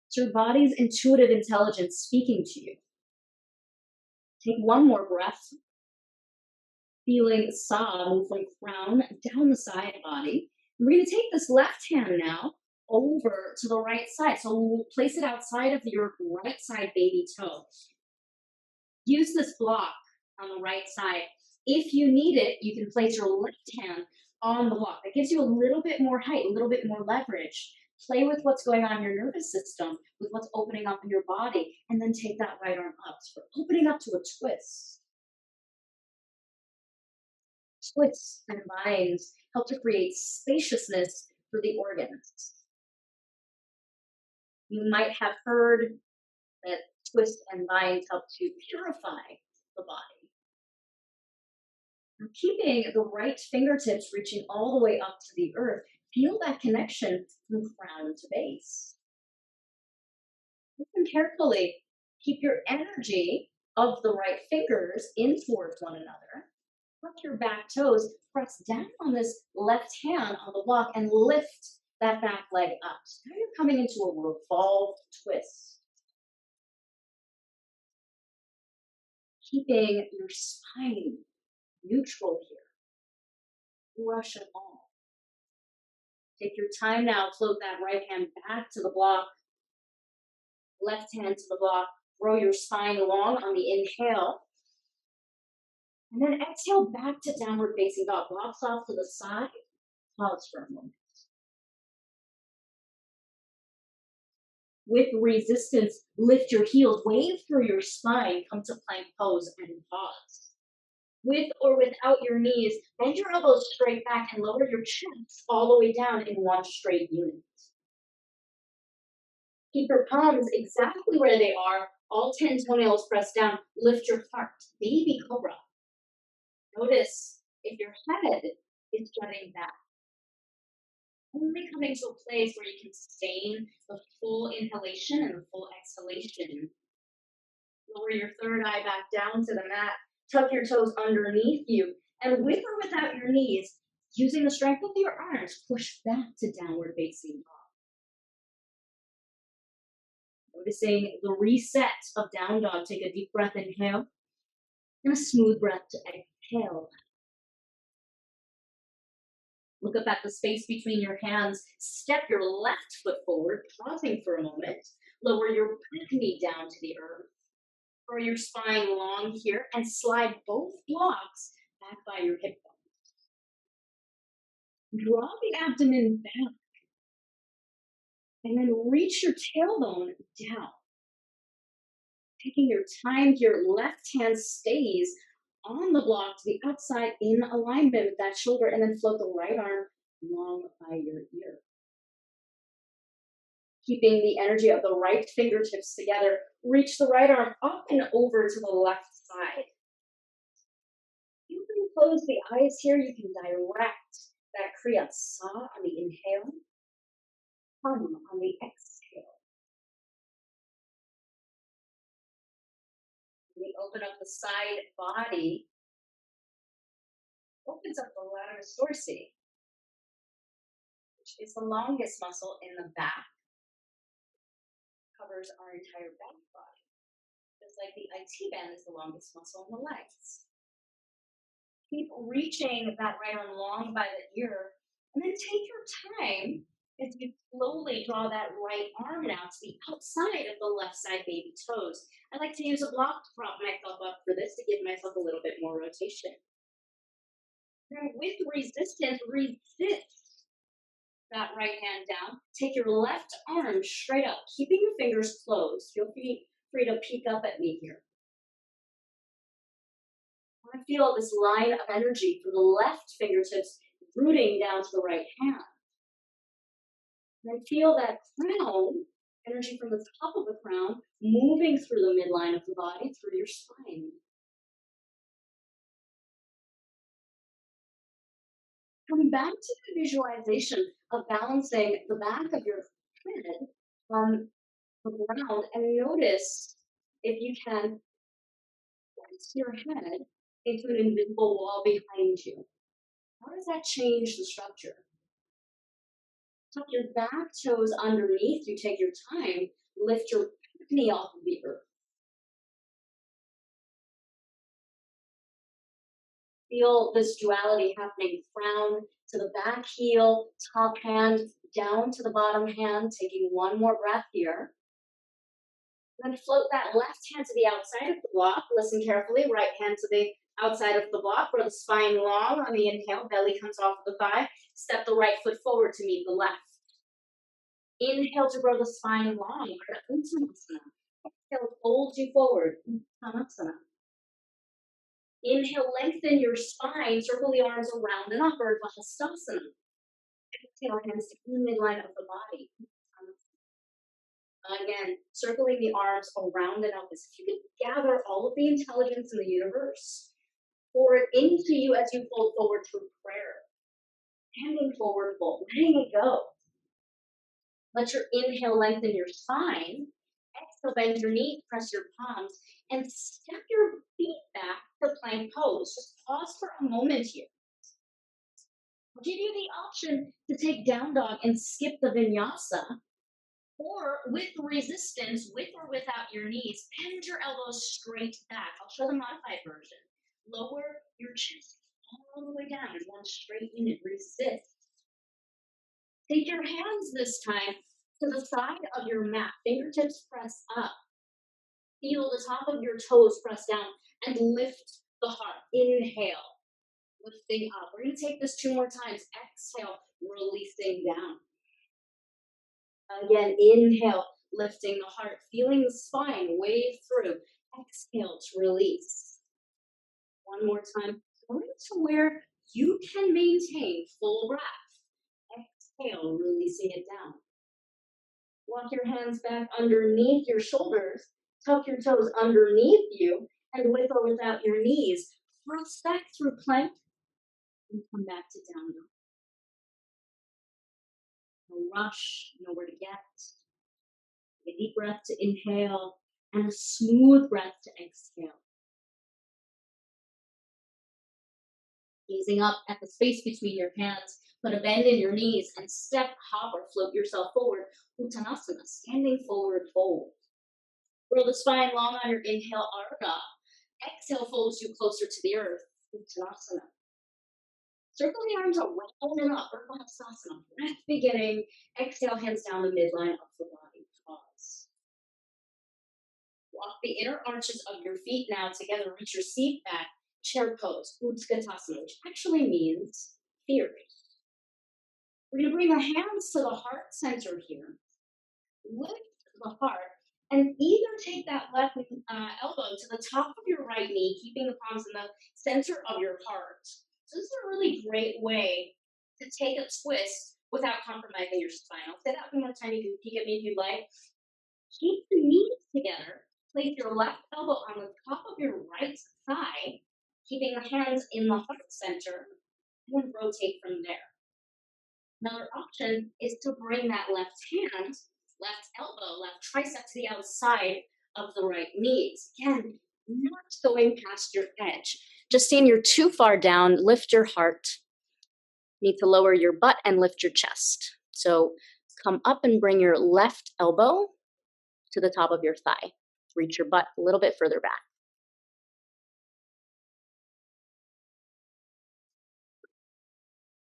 It's your body's intuitive intelligence speaking to you. Take one more breath. Feeling sa move from crown down the side body. We're going to take this left hand now over to the right side. So we'll place it outside of your right side baby toe. Use this block on the right side. If you need it, you can place your left hand on the block. That gives you a little bit more height, a little bit more leverage. Play with what's going on in your nervous system, with what's opening up in your body, and then take that right arm up. So we're opening up to a twist. Twists and binds help to create spaciousness for the organs. You might have heard that twists and binds help to purify the body. Now, keeping the right fingertips reaching all the way up to the earth, feel that connection from crown to base. Listen carefully. Keep your energy of the right fingers in towards one another. Tuck your back toes, press down on this left hand on the block and lift that back leg up. So now you're coming into a revolved twist. Keeping your spine neutral here. Rush at all. Take your time now, float that right hand back to the block. Left hand to the block. Grow your spine long on the inhale. And then exhale back to downward facing dog. Blocks off to the side. Pause for a moment. With resistance, lift your heels, wave through your spine, come to plank pose and pause. With or without your knees, bend your elbows straight back and lower your chest all the way down in one straight unit. Keep your palms exactly where they are, all 10 toenails pressed down. Lift your heart, baby cobra. Notice if your head is jutting back. Only coming to a place where you can sustain the full inhalation and the full exhalation. Lower your third eye back down to the mat. Tuck your toes underneath you. And with or without your knees, using the strength of your arms, push back to downward facing dog. Noticing the reset of down dog. Take a deep breath, inhale. And a smooth breath to exhale. Look up at the space between your hands. Step your left foot forward, pausing for a moment. Lower your back knee down to the earth. Throw your spine long here and slide both blocks back by your hip bone. Draw the abdomen back. And then reach your tailbone down. Taking your time here, left hand stays on the block to the outside in alignment with that shoulder, and then float the right arm long by your ear. Keeping the energy of the right fingertips together, reach the right arm up and over to the left side. You can close the eyes here. You can direct that Kriya Sa on the inhale, Hum on the exhale. We open up the side body, opens up the Latissimus Dorsi, which is the longest muscle in the back. Covers our entire back body. Just like the IT band is the longest muscle in the legs. Keep reaching that right arm long by the ear, and then take your time as you slowly draw that right arm now to the outside of the left side baby toes. I like to use a block to prop myself up for this to give myself a little bit more rotation. Now with resistance, resist that right hand down. Take your left arm straight up, keeping your fingers closed. Feel free to peek up at me here. I feel this line of energy from the left fingertips rooting down to the right hand. And I feel that crown, energy from the top of the crown, moving through the midline of the body, through your spine. Come back to the visualization of balancing the back of your head on the ground, and notice if you can place your head into an invisible wall behind you. How does that change the structure? Tuck your back toes underneath. You take your time. Lift your knee off of the earth. Feel this duality happening. Crown to the back heel, top hand down to the bottom hand. Taking one more breath here. Then float that left hand to the outside of the block. Listen carefully. Right hand to the outside of the block. Grow the spine long on the inhale. Belly comes off the thigh. Step the right foot forward to meet the left. Inhale to grow the spine long. Exhale, fold you forward. Tadasana. Inhale, lengthen your spine. Circle the arms around and upward. Asatoma. Exhale, hands to the midline of the body. Again, circling the arms around and up as if you could gather all of the intelligence in the universe. Pour it into you as you fold forward through prayer. Standing forward fold, letting it go. Let your inhale lengthen your spine. Exhale, bend your knee, press your palms, and step your feet back for plank pose. Just pause for a moment here. I'll give you the option to take down dog and skip the vinyasa, or with resistance, with or without your knees, bend your elbows straight back. I'll show the modified version. Lower your chest all the way down in one straight unit. Resist. Take your hands this time to the side of your mat. Fingertips press up. Feel the top of your toes press down and lift the heart. Inhale, lifting up. We're going to take this 2 more times. Exhale, releasing down. Again, inhale, lifting the heart, feeling the spine wave through. Exhale to release. One more time. Going to where you can maintain full breath. Exhale, releasing it down. Walk your hands back underneath your shoulders. Tuck your toes underneath you and with or without your knees. Thrust back through plank and come back to down dog. No rush, nowhere to get. A deep breath to inhale and a smooth breath to exhale. Gazing up at the space between your hands, put a bend in your knees and step, hop, or float yourself forward. Uttanasana, standing forward fold. Roll the spine long on your inhale, Ardha. Exhale folds you closer to the earth. Uttanasana. Circle the arms around and up, Urdhva breath beginning. Exhale, hands down the midline of the body. Pause. Walk the inner arches of your feet now together. Reach your seat back. Chair pose, 𝗔𝗿𝘁𝘀𝘁, which actually means fears. We're going to bring the hands to the heart center here. Lift the heart and either take that left elbow to the top of your right knee, keeping the palms in the center of your heart. So this is a really great way to take a twist without compromising your spine. I'll say that one more time. You can peek at me if you'd like. Keep the knees together. Place your left elbow on the top of your right thigh, keeping the hands in the heart center, and then rotate from there. Another option is to bring that left hand, left elbow, left tricep to the outside of the right knees. Again, not going past your edge. Just seeing you're too far down, lift your heart. You need to lower your butt and lift your chest. So come up and bring your left elbow to the top of your thigh. Reach your butt a little bit further back.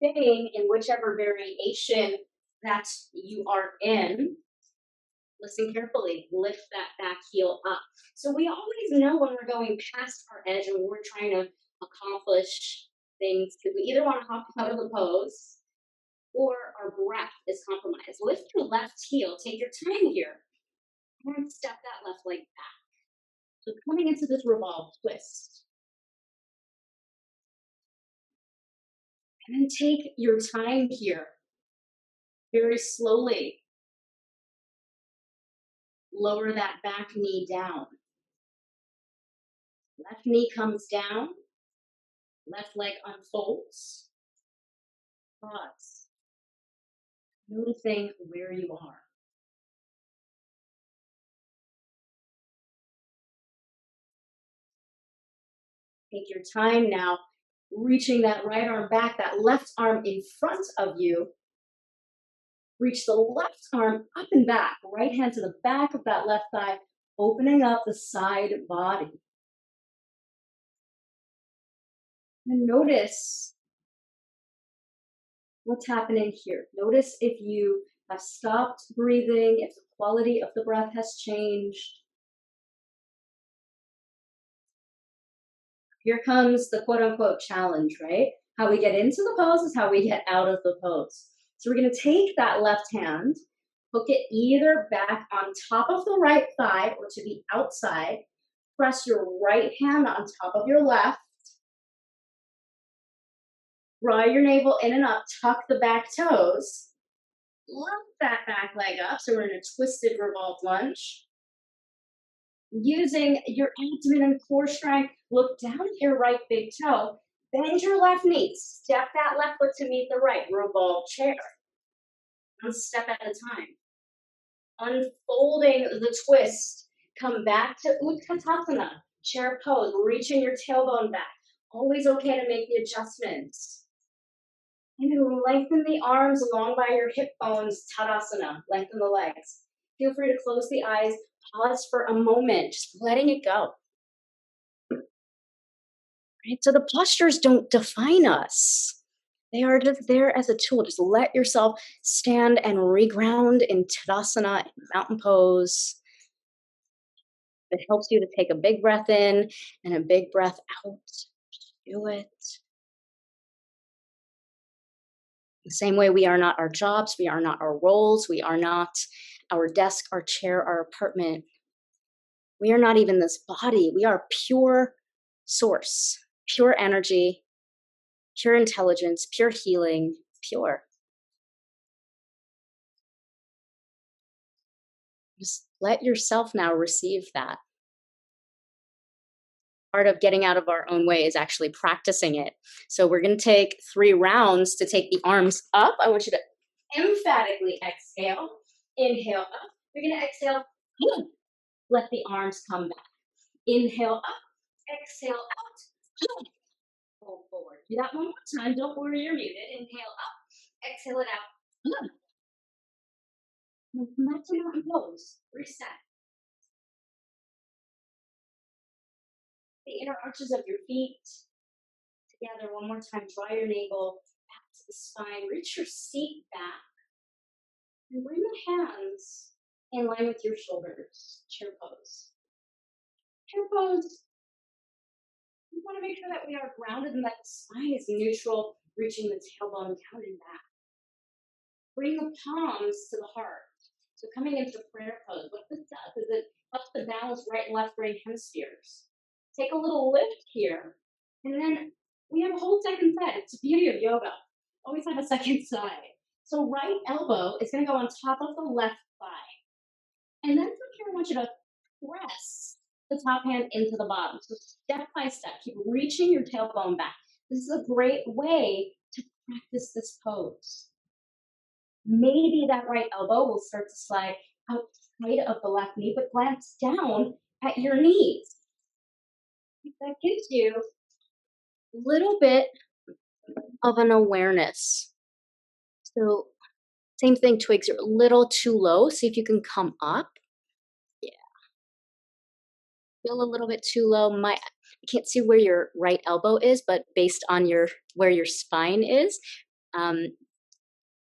Staying in whichever variation that you are in, listen carefully, lift that back heel up. So we always know when we're going past our edge and we're trying to accomplish things, because we either want to hop out of the pose or our breath is compromised. Lift your left heel, take your time here, and step that left leg back. So coming into this revolved twist. And then take your time here, very slowly. Lower that back knee down. Left knee comes down. Left leg unfolds. Pause. Noticing where you are. Take your time now, reaching that right arm back, that left arm in front of you. Reach the left arm up and back, right hand to the back of that left thigh, opening up the side body. And notice what's happening here. Notice if you have stopped breathing, if the quality of the breath has changed. Here comes the quote-unquote challenge, right? How we get into the pose is how we get out of the pose. So we're going to take that left hand, hook it either back on top of the right thigh or to the outside. Press your right hand on top of your left. Draw your navel in and up, tuck the back toes. Lift that back leg up, so we're in a twisted revolved lunge. Using your abdomen and core strength, look down at your right big toe. Bend your left knee. Step that left foot to meet the right. Revolve chair. One step at a time. Unfolding the twist. Come back to Utkatasana. Chair pose. Reaching your tailbone back. Always okay to make the adjustments. And then lengthen the arms along by your hip bones. Tadasana. Lengthen the legs. Feel free to close the eyes. Pause for a moment. Just letting it go. Right? So the postures don't define us. They are just there as a tool. Just let yourself stand and reground in Tadasana, in mountain pose. It helps you to take a big breath in and a big breath out. Just do it. The same way we are not our jobs, we are not our roles, we are not our desk, our chair, our apartment. We are not even this body. We are pure source, pure energy, pure intelligence, pure healing, pure. Just let yourself now receive that. Part of getting out of our own way is actually practicing it. So we're going to take 3 rounds to take the arms up. I want you to emphatically exhale. Inhale up. You're going to exhale. Let the arms come back. Inhale up. Exhale out. Pull forward. Do that one more time. Don't worry, you're muted. Inhale up. Exhale it out. Come back to mountain pose. Reset. The inner arches of your feet together one more time. Draw your navel back to the spine. Reach your seat back. And bring the hands in line with your shoulders. Chair pose. Chair pose. We want to make sure that we are grounded and that the spine is neutral, reaching the tailbone down and back. Bring the palms to the heart. So coming into prayer pose, what this does is it helps to balance right and left brain hemispheres. Take a little lift here, and then we have a whole second side. It's the beauty of yoga. Always have a second side. So right elbow is going to go on top of the left thigh. And then from here, I want you to press the top hand into the bottom. So step by step, keep reaching your tailbone back. This is a great way to practice this pose. Maybe that right elbow will start to slide outside of the left knee, but glance down at your knees. That gives you a little bit of an awareness. So same thing, twigs are a little too low. See if you can come up. Yeah. Feel a little bit too low. I can't see where your right elbow is, but based on where your spine is,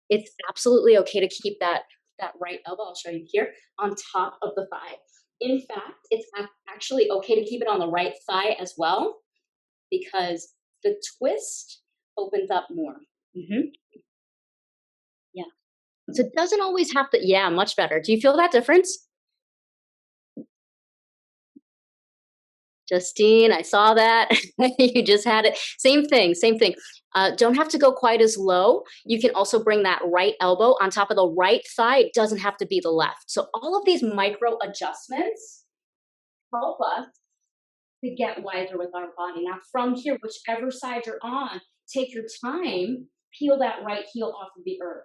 it's absolutely okay to keep that right elbow, I'll show you here, on top of the thigh. In fact, it's actually okay to keep it on the right thigh as well, because the twist opens up more. Yeah. So it doesn't always have to, yeah, much better. Do you feel that difference? Justine, I saw that. You just had it. Same thing. Don't have to go quite as low. You can also bring that right elbow on top of the right thigh. It doesn't have to be the left. So all of these micro adjustments help us to get wiser with our body. Now from here, whichever side you're on, take your time, peel that right heel off of the earth.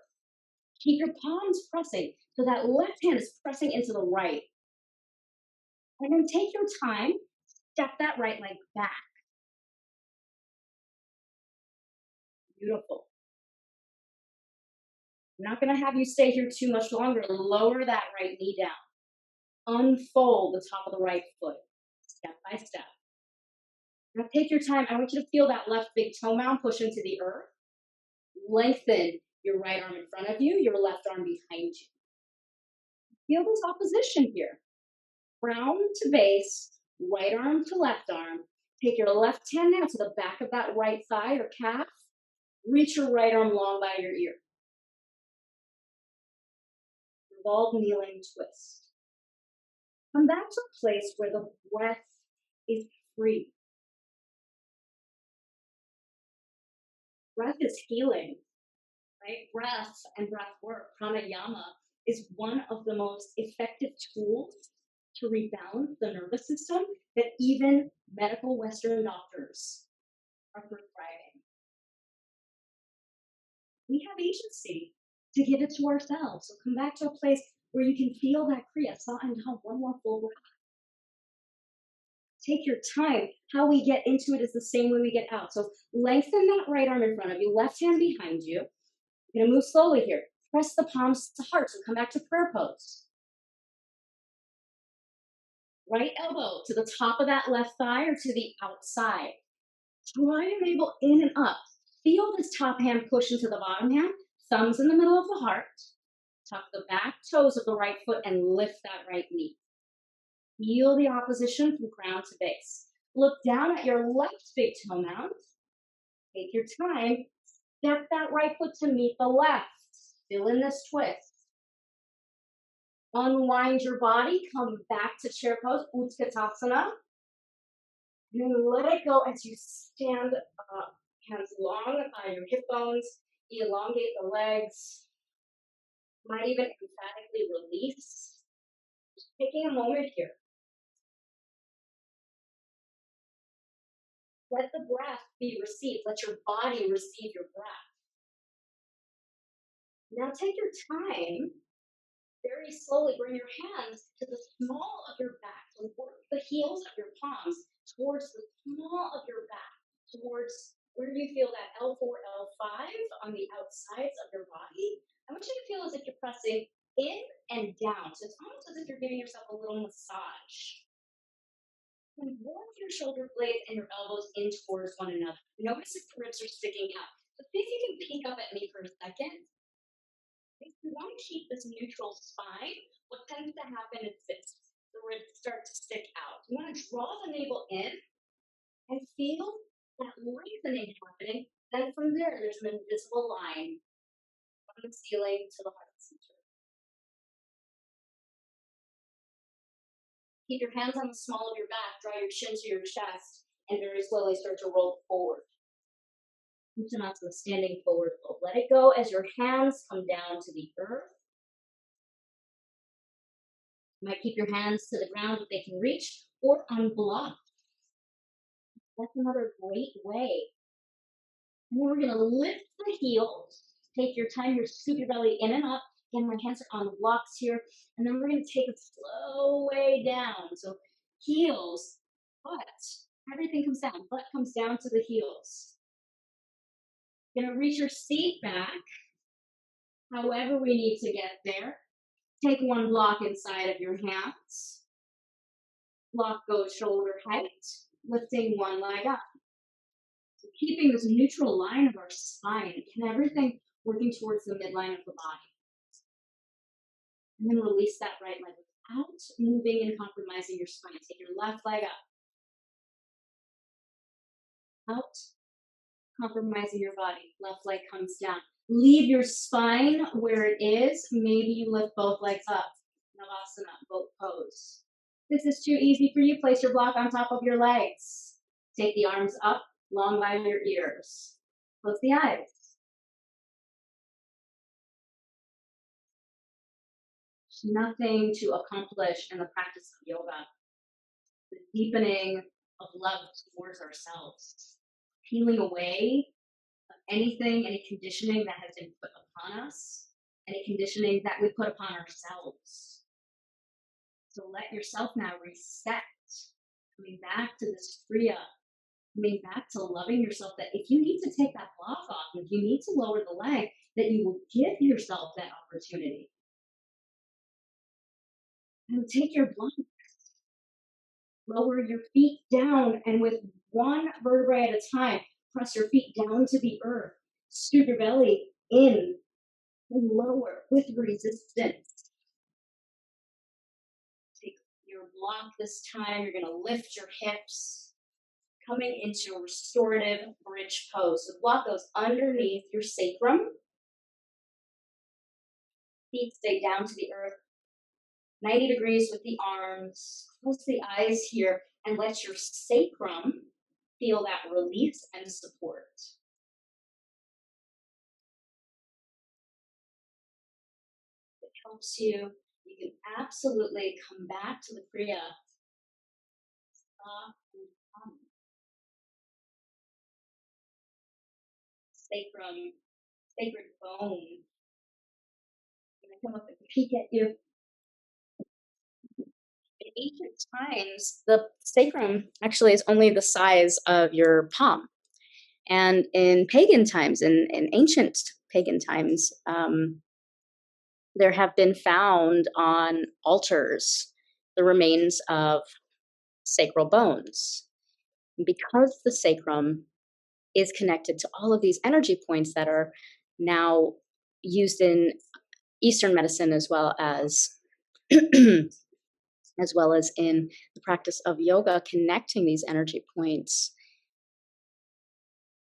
Keep your palms pressing, so that left hand is pressing into the right. And then take your time, step that right leg back. Beautiful. I'm not going to have you stay here too much longer. Lower that right knee down. Unfold the top of the right foot, step by step. Now take your time. I want you to feel that left big toe mound push into the earth. Lengthen your right arm in front of you, your left arm behind you. Feel this opposition here. Crown to base, right arm to left arm. Take your left hand now to the back of that right thigh or calf. Reach your right arm long by your ear. Revolved kneeling twist. Come back to a place where the breath is free. Breath is healing, right? Breath and breath work, pranayama, is one of the most effective tools to rebalance the nervous system that even medical Western doctors are prescribing. We have agency to give it to ourselves. So come back to a place where you can feel that kriya. And one more full breath. Take your time. How we get into it is the same way we get out. So lengthen that right arm in front of you, left hand behind you. You're gonna move slowly here. Press the palms to heart. So come back to prayer pose. Right elbow to the top of that left thigh or to the outside. Try to navel in and up. Feel this top hand push into the bottom hand. Thumbs in the middle of the heart. Tuck the back toes of the right foot and lift that right knee. Feel the opposition from crown to base. Look down at your left big toe mound. Take your time. Step that right foot to meet the left. Fill in this twist. Unwind your body. Come back to chair pose, utkatasana. And then let it go as you stand up. Hands long by your hip bones. Elongate the legs. Might even emphatically release. Just taking a moment here. Let the breath be received. Let your body receive your breath. Now take your time. Very slowly bring your hands to the small of your back. So work the heels of your palms towards the small of your back, towards where you feel that L4, L5 on the outsides of your body. I want you to feel as if you're pressing in and down. So it's almost as if you're giving yourself a little massage. And warm your shoulder blades and your elbows in towards one another. Notice if the ribs are sticking out. So see if you can peek up at me for a second. If you want to keep this neutral spine, what tends to happen is this. The ribs start to stick out. You want to draw the navel in and feel that lengthening happening. Then from there, there's an invisible line from the ceiling to the heart center. Keep your hands on the small of your back, draw your chin to your chest, and very slowly start to roll forward. Uttanasana, standing forward fold. Let it go as your hands come down to the earth. You might keep your hands to the ground if they can reach, or unblock. That's another great way. And then we're going to lift the heels. Take your time, you scoop your belly in and up. Again, my hands are on the blocks here. And then we're going to take a slow way down. So heels, butt, everything comes down. Butt comes down to the heels. You're going to reach your seat back, however we need to get there. Take one block inside of your hands. Block goes shoulder height, lifting one leg up. So keeping this neutral line of our spine, and everything working towards the midline of the body. And then release that right leg without moving and compromising your spine. Take your left leg up. Out, compromising your body. Left leg comes down. Leave your spine where it is. Maybe you lift both legs up. Navasana, boat pose. If this is too easy for you, place your block on top of your legs. Take the arms up, long by your ears. Close the eyes. There's nothing to accomplish in the practice of yoga. The deepening of love towards ourselves. Peeling away anything, any conditioning that has been put upon us, any conditioning that we put upon ourselves. So let yourself now reset, coming back to this Kriya, coming back to loving yourself, that if you need to take that block off, if you need to lower the leg, that you will give yourself that opportunity. And take your block, lower your feet down, and with one vertebrae at a time, press your feet down to the earth. Scoop your belly in and lower with resistance. Take your block this time. You're going to lift your hips, coming into a restorative bridge pose. So block goes underneath your sacrum. Feet stay down to the earth. 90 degrees with the arms. Close the eyes here and let your sacrum feel that release and support. If it helps you, you can absolutely come back to the Kriya. Stop and come. Sacrum, sacred bone. I'm going to come up and peek at you. In ancient times, the sacrum actually is only the size of your palm. And in pagan times, in ancient pagan times, there have been found on altars the remains of sacral bones. Because the sacrum is connected to all of these energy points that are now used in Eastern medicine as well as as well as in the practice of yoga, connecting these energy points,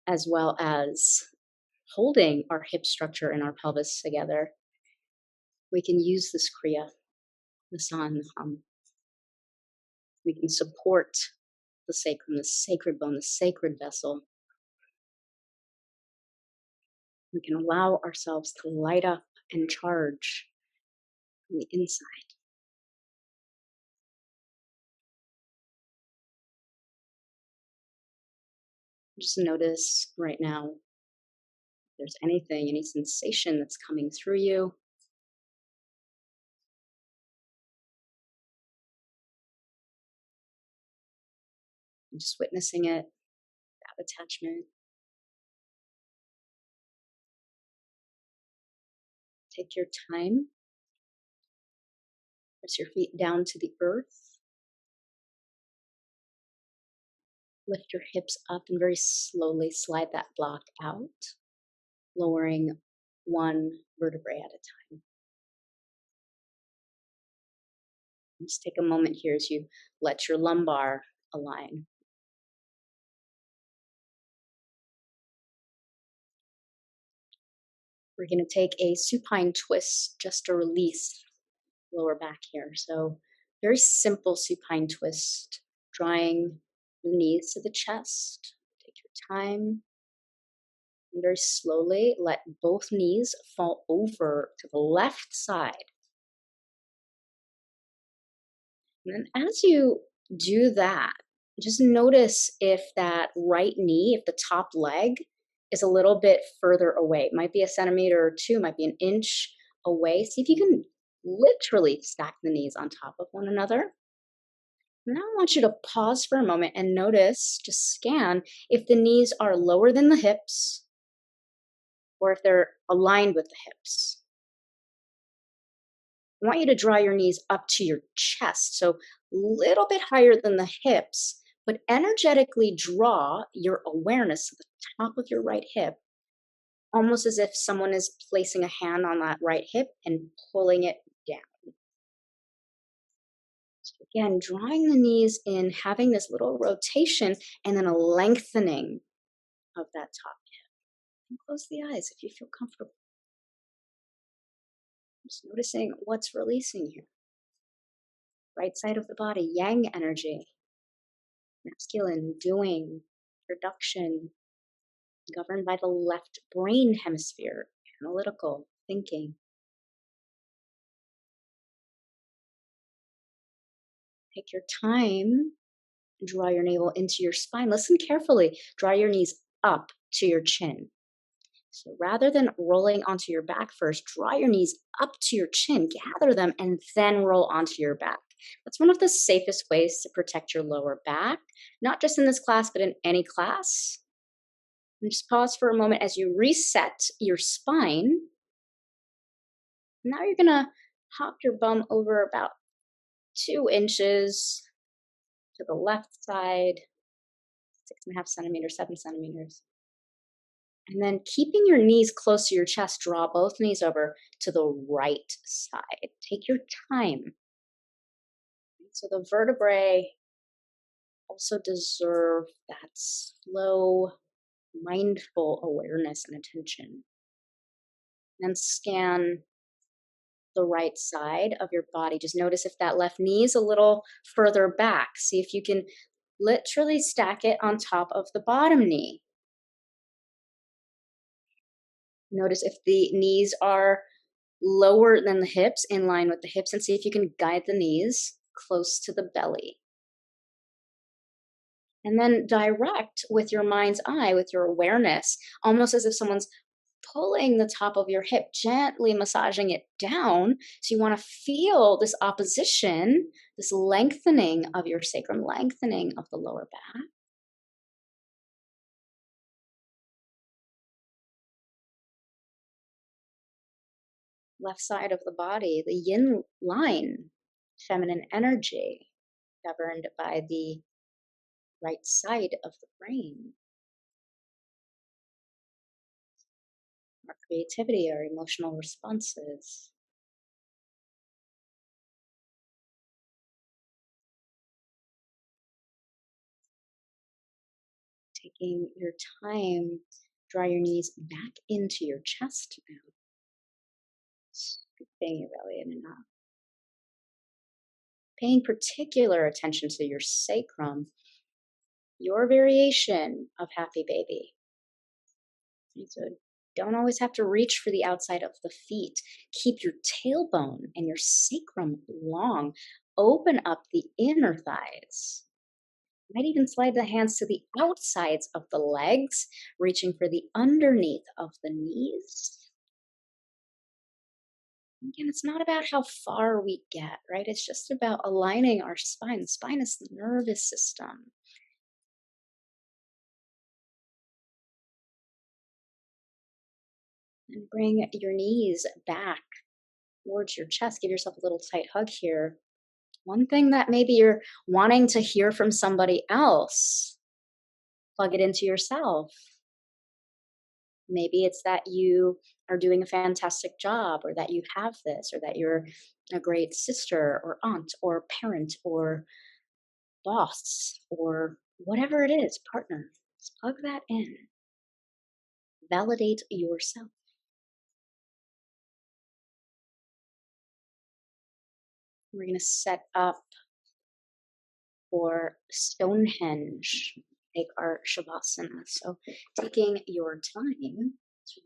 as well as holding our hip structure and our pelvis together. We can use this Kriya, the San. We can support the sacrum, the sacred bone, the sacred vessel. We can allow ourselves to light up and charge from the inside. Just notice right now if there's anything, any sensation that's coming through you. Just witnessing it without attachment. Take your time. Press your feet down to the earth. Lift your hips up and very slowly slide that block out, lowering one vertebrae at a time. Just take a moment here as you let your lumbar align. We're going to take a supine twist just to release lower back here. So very simple supine twist, drawing the knees to the chest. Take your time. And very slowly let both knees fall over to the left side. And then as you do that, just notice if that right knee, if the top leg is a little bit further away. It might be a centimeter or two, might be an inch away. See if you can literally stack the knees on top of one another. Now I want you to pause for a moment and notice, just scan if the knees are lower than the hips or if they're aligned with the hips. I want you to draw your knees up to your chest, so a little bit higher than the hips, but energetically draw your awareness to the top of your right hip, almost as if someone is placing a hand on that right hip and pulling it down. So again, drawing the knees in, having this little rotation, and then a lengthening of that top hip. And close the eyes if you feel comfortable. Just noticing what's releasing here. Right side of the body, yang energy. Masculine, doing, production, governed by the left brain hemisphere, analytical, thinking. Take your time, draw your navel into your spine. Listen carefully. Draw your knees up to your chin. So rather than rolling onto your back first, draw your knees up to your chin, gather them, and then roll onto your back. That's one of the safest ways to protect your lower back, not just in this class, but in any class. And just pause for a moment as you reset your spine. Now you're gonna hop your bum over about 2 inches to the left side, 6.5 centimeters, 7 centimeters. And then keeping your knees close to your chest, draw both knees over to the right side. Take your time. So the vertebrae also deserve that slow, mindful awareness and attention. And scan the right side of your body. Just notice if that left knee is a little further back. See if you can literally stack it on top of the bottom knee. Notice if the knees are lower than the hips, in line with the hips, and see if you can guide the knees close to the belly. And then direct with your mind's eye, with your awareness, almost as if someone's pulling the top of your hip, gently massaging it down. So you want to feel this opposition, this lengthening of your sacrum, lengthening of the lower back. Left side of the body, the yin line, feminine energy, governed by the right side of the brain. Our creativity, our emotional responses. Taking your time, draw your knees back into your chest now. Scooping your belly in and up. Paying particular attention to your sacrum, your variation of happy baby. And so don't always have to reach for the outside of the feet. Keep your tailbone and your sacrum long. Open up the inner thighs. You might even slide the hands to the outsides of the legs, reaching for the underneath of the knees. Again, it's not about how far we get, right? It's just about aligning our spine. The spine is the nervous system. And bring your knees back towards your chest. Give yourself a little tight hug here. One thing that maybe you're wanting to hear from somebody else, plug it into yourself. Maybe it's that you are doing a fantastic job, or that you have this, or that you're a great sister or aunt or parent or boss or whatever it is, partner. Just plug that in. Validate yourself. We're going to set up for Stonehenge. Take our shavasana. So taking your time to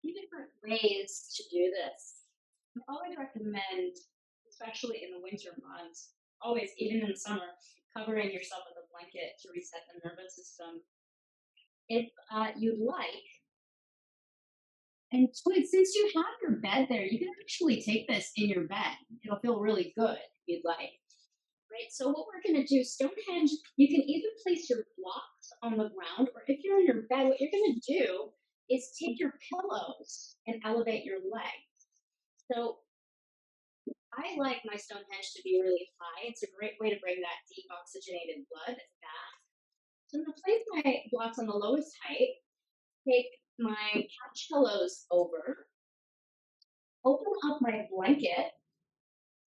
few different ways to do this. I always recommend, especially in the winter months, always, even in the summer, covering yourself with a blanket to reset the nervous system. If you'd like, and since you have your bed there, you can actually take this in your bed. It'll feel really good if you'd like. Right, so what we're going to do, Stonehenge, you can either place your blocks on the ground, or if you're in your bed, what you're going to do is take your pillows and elevate your legs. So I like my Stonehenge to be really high. It's a great way to bring that deep oxygenated blood back. So I'm going to place my blocks on the lowest height, take my couch pillows over, open up my blanket.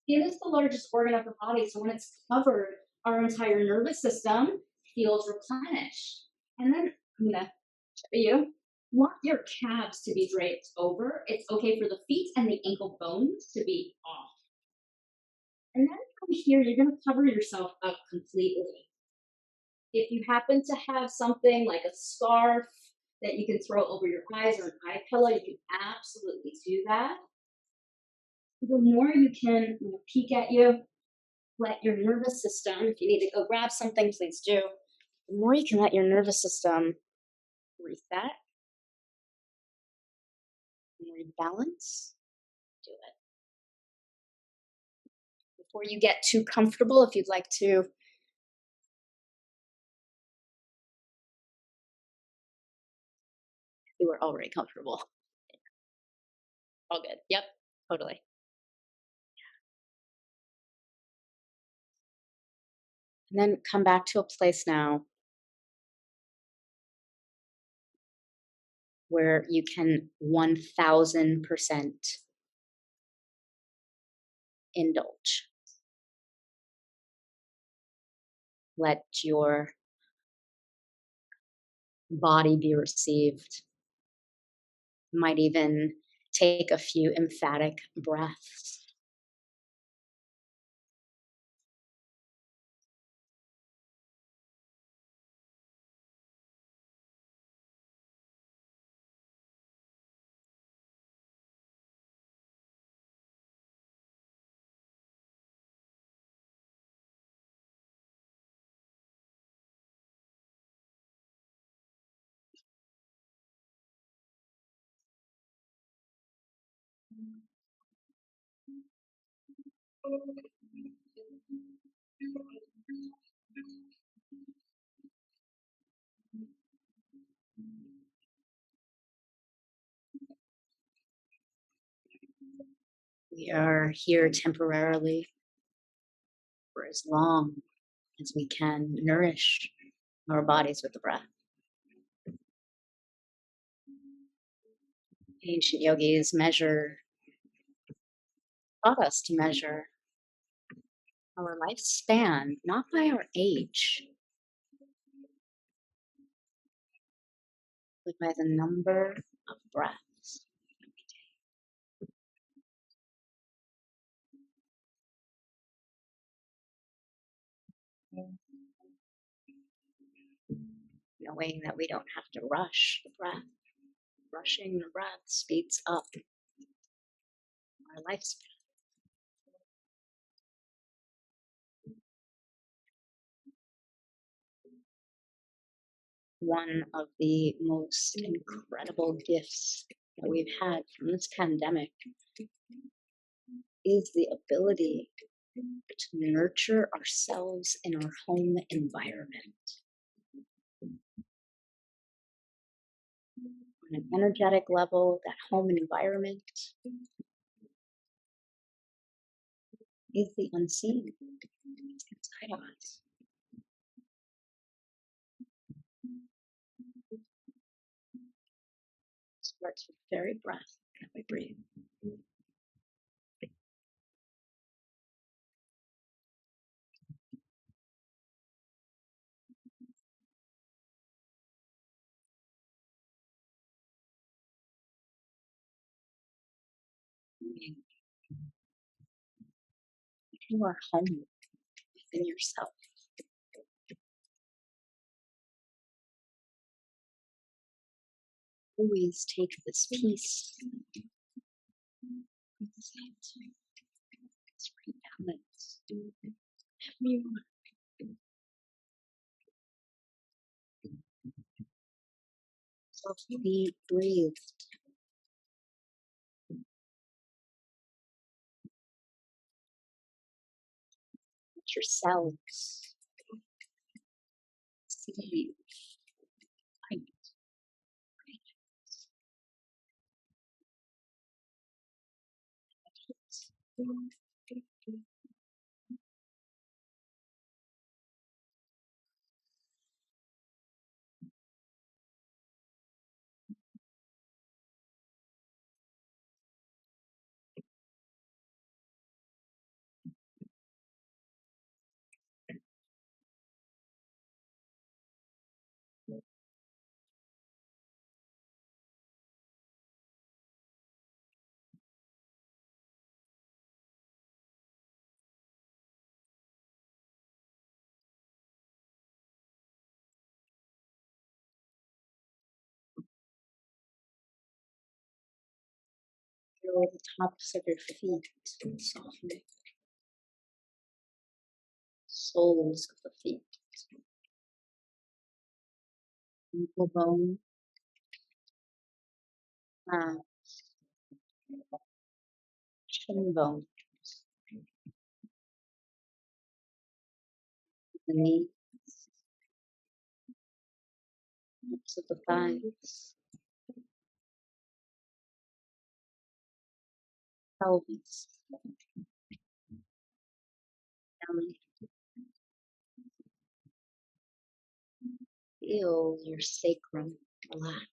Skin is the largest organ of the body, so when it's covered, our entire nervous system feels replenished. And then I'm going to show you. Want your calves to be draped over. It's okay for the feet and the ankle bones to be off. And then from here, you're going to cover yourself up completely. If you happen to have something like a scarf that you can throw over your eyes, or an eye pillow, you can absolutely do that. The more you can peek at you, let your nervous system, if you need to go grab something, please do. The more you can let your nervous system reset and rebalance, do it. Before you get too comfortable, if you'd like to you were already comfortable. All good. Yep, totally. And then come back to a place now where you can 1000% indulge. Let your body be received. You might even take a few emphatic breaths. We are here temporarily for as long as we can nourish our bodies with the breath. Ancient yogis taught us to measure our lifespan not by our age, by the number of breaths. Knowing that we don't have to rush the breath. Rushing the breath speeds up our lifespan. One of the most incredible gifts that we've had from this pandemic is the ability to nurture ourselves in our home environment. On an energetic level, that home environment is the unseen. It's inside of us. It starts with the very breath that we breathe. You are home within yourself. Always take this peace, this rebalance. Wherever you are. Softly breathe. Let yourselves see light. Feel the tops of your feet softening. Soles of the feet. Ankle bone. Shin bone. The knees. Tops of the thighs. Pelvis. Belly. Feel your sacrum relax.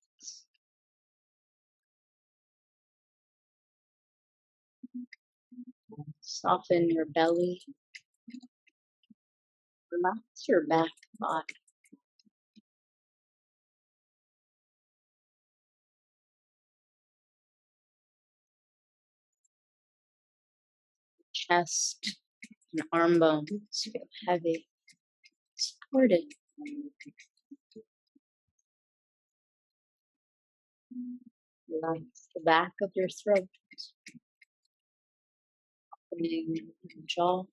Soften your belly. Relax your back body. Chest and arm bones feel heavy, supported. Relax the back of your throat, opening your jaw,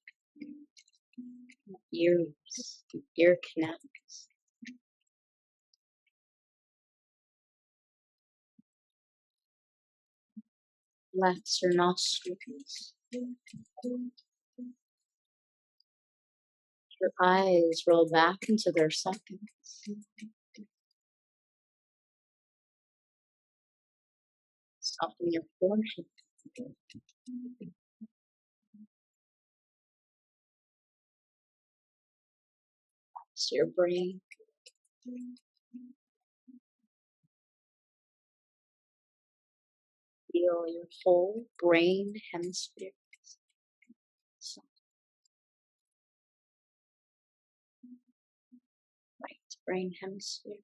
ears, ear canals. Relax your nostrils. Your eyes roll back into their sockets. Soften your forehead. Relax your brain. Feel your whole brain hemisphere. Right brain hemisphere.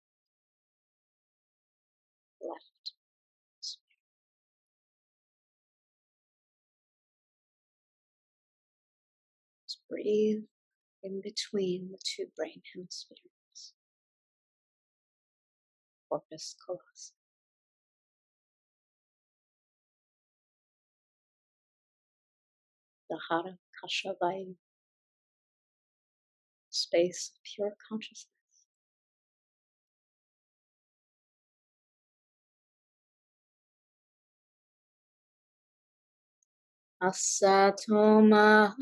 Breathe in between the two brain hemispheres. Corpus callosum. The Ādhara space of pure consciousness. Asatoma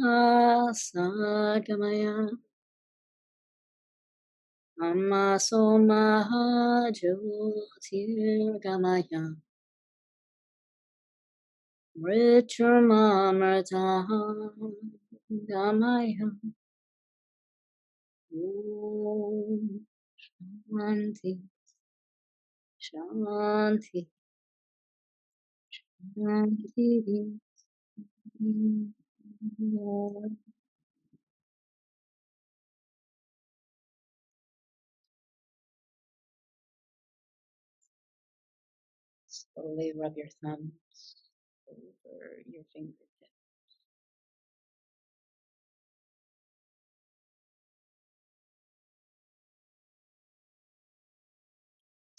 sagamaya. Tamasoma jyotirgamaya. Mrityurmamritam gamaya. Om Shanti Shanti Shanti. Slowly rub your thumbs over your fingertips.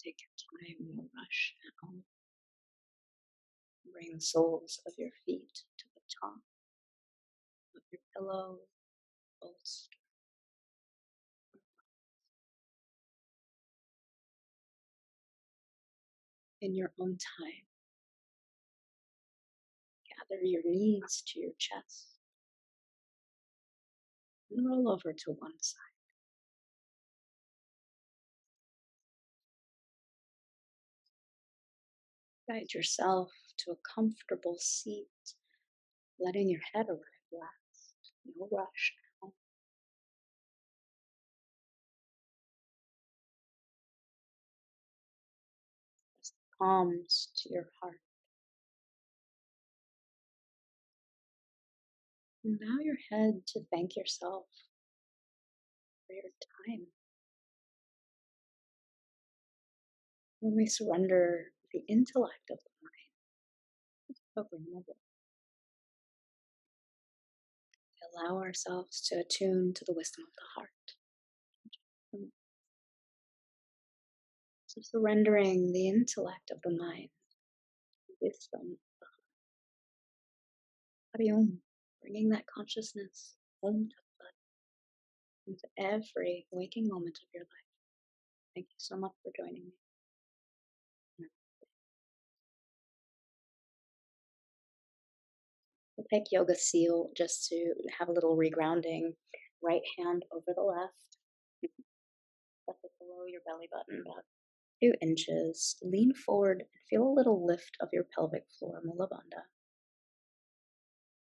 Take your time, no rush at all. Bring the soles of your feet to the top of your pillow, bolster. In your own time, gather your knees to your chest and roll over to one side. Guide yourself to a comfortable seat, letting your head arrive last. No rush at all. Press the palms to your heart. And bow your head to thank yourself for your time. When we surrender the intellect of the mind, it's programmable. We allow ourselves to attune to the wisdom of the heart. So surrendering the intellect of the mind, the wisdom of the heart. Hari Om, bringing that consciousness Om Tat into every waking moment of your life. Thank you so much for joining me. We'll take Yoga Seal just to have a little regrounding. Right hand over the left. Press it below your belly button, about 2 inches. Lean forward and feel a little lift of your pelvic floor, Mula Bandha.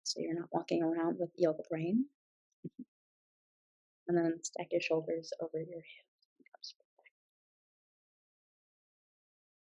So you're not walking around with yoga brain. And then stack your shoulders over your hips.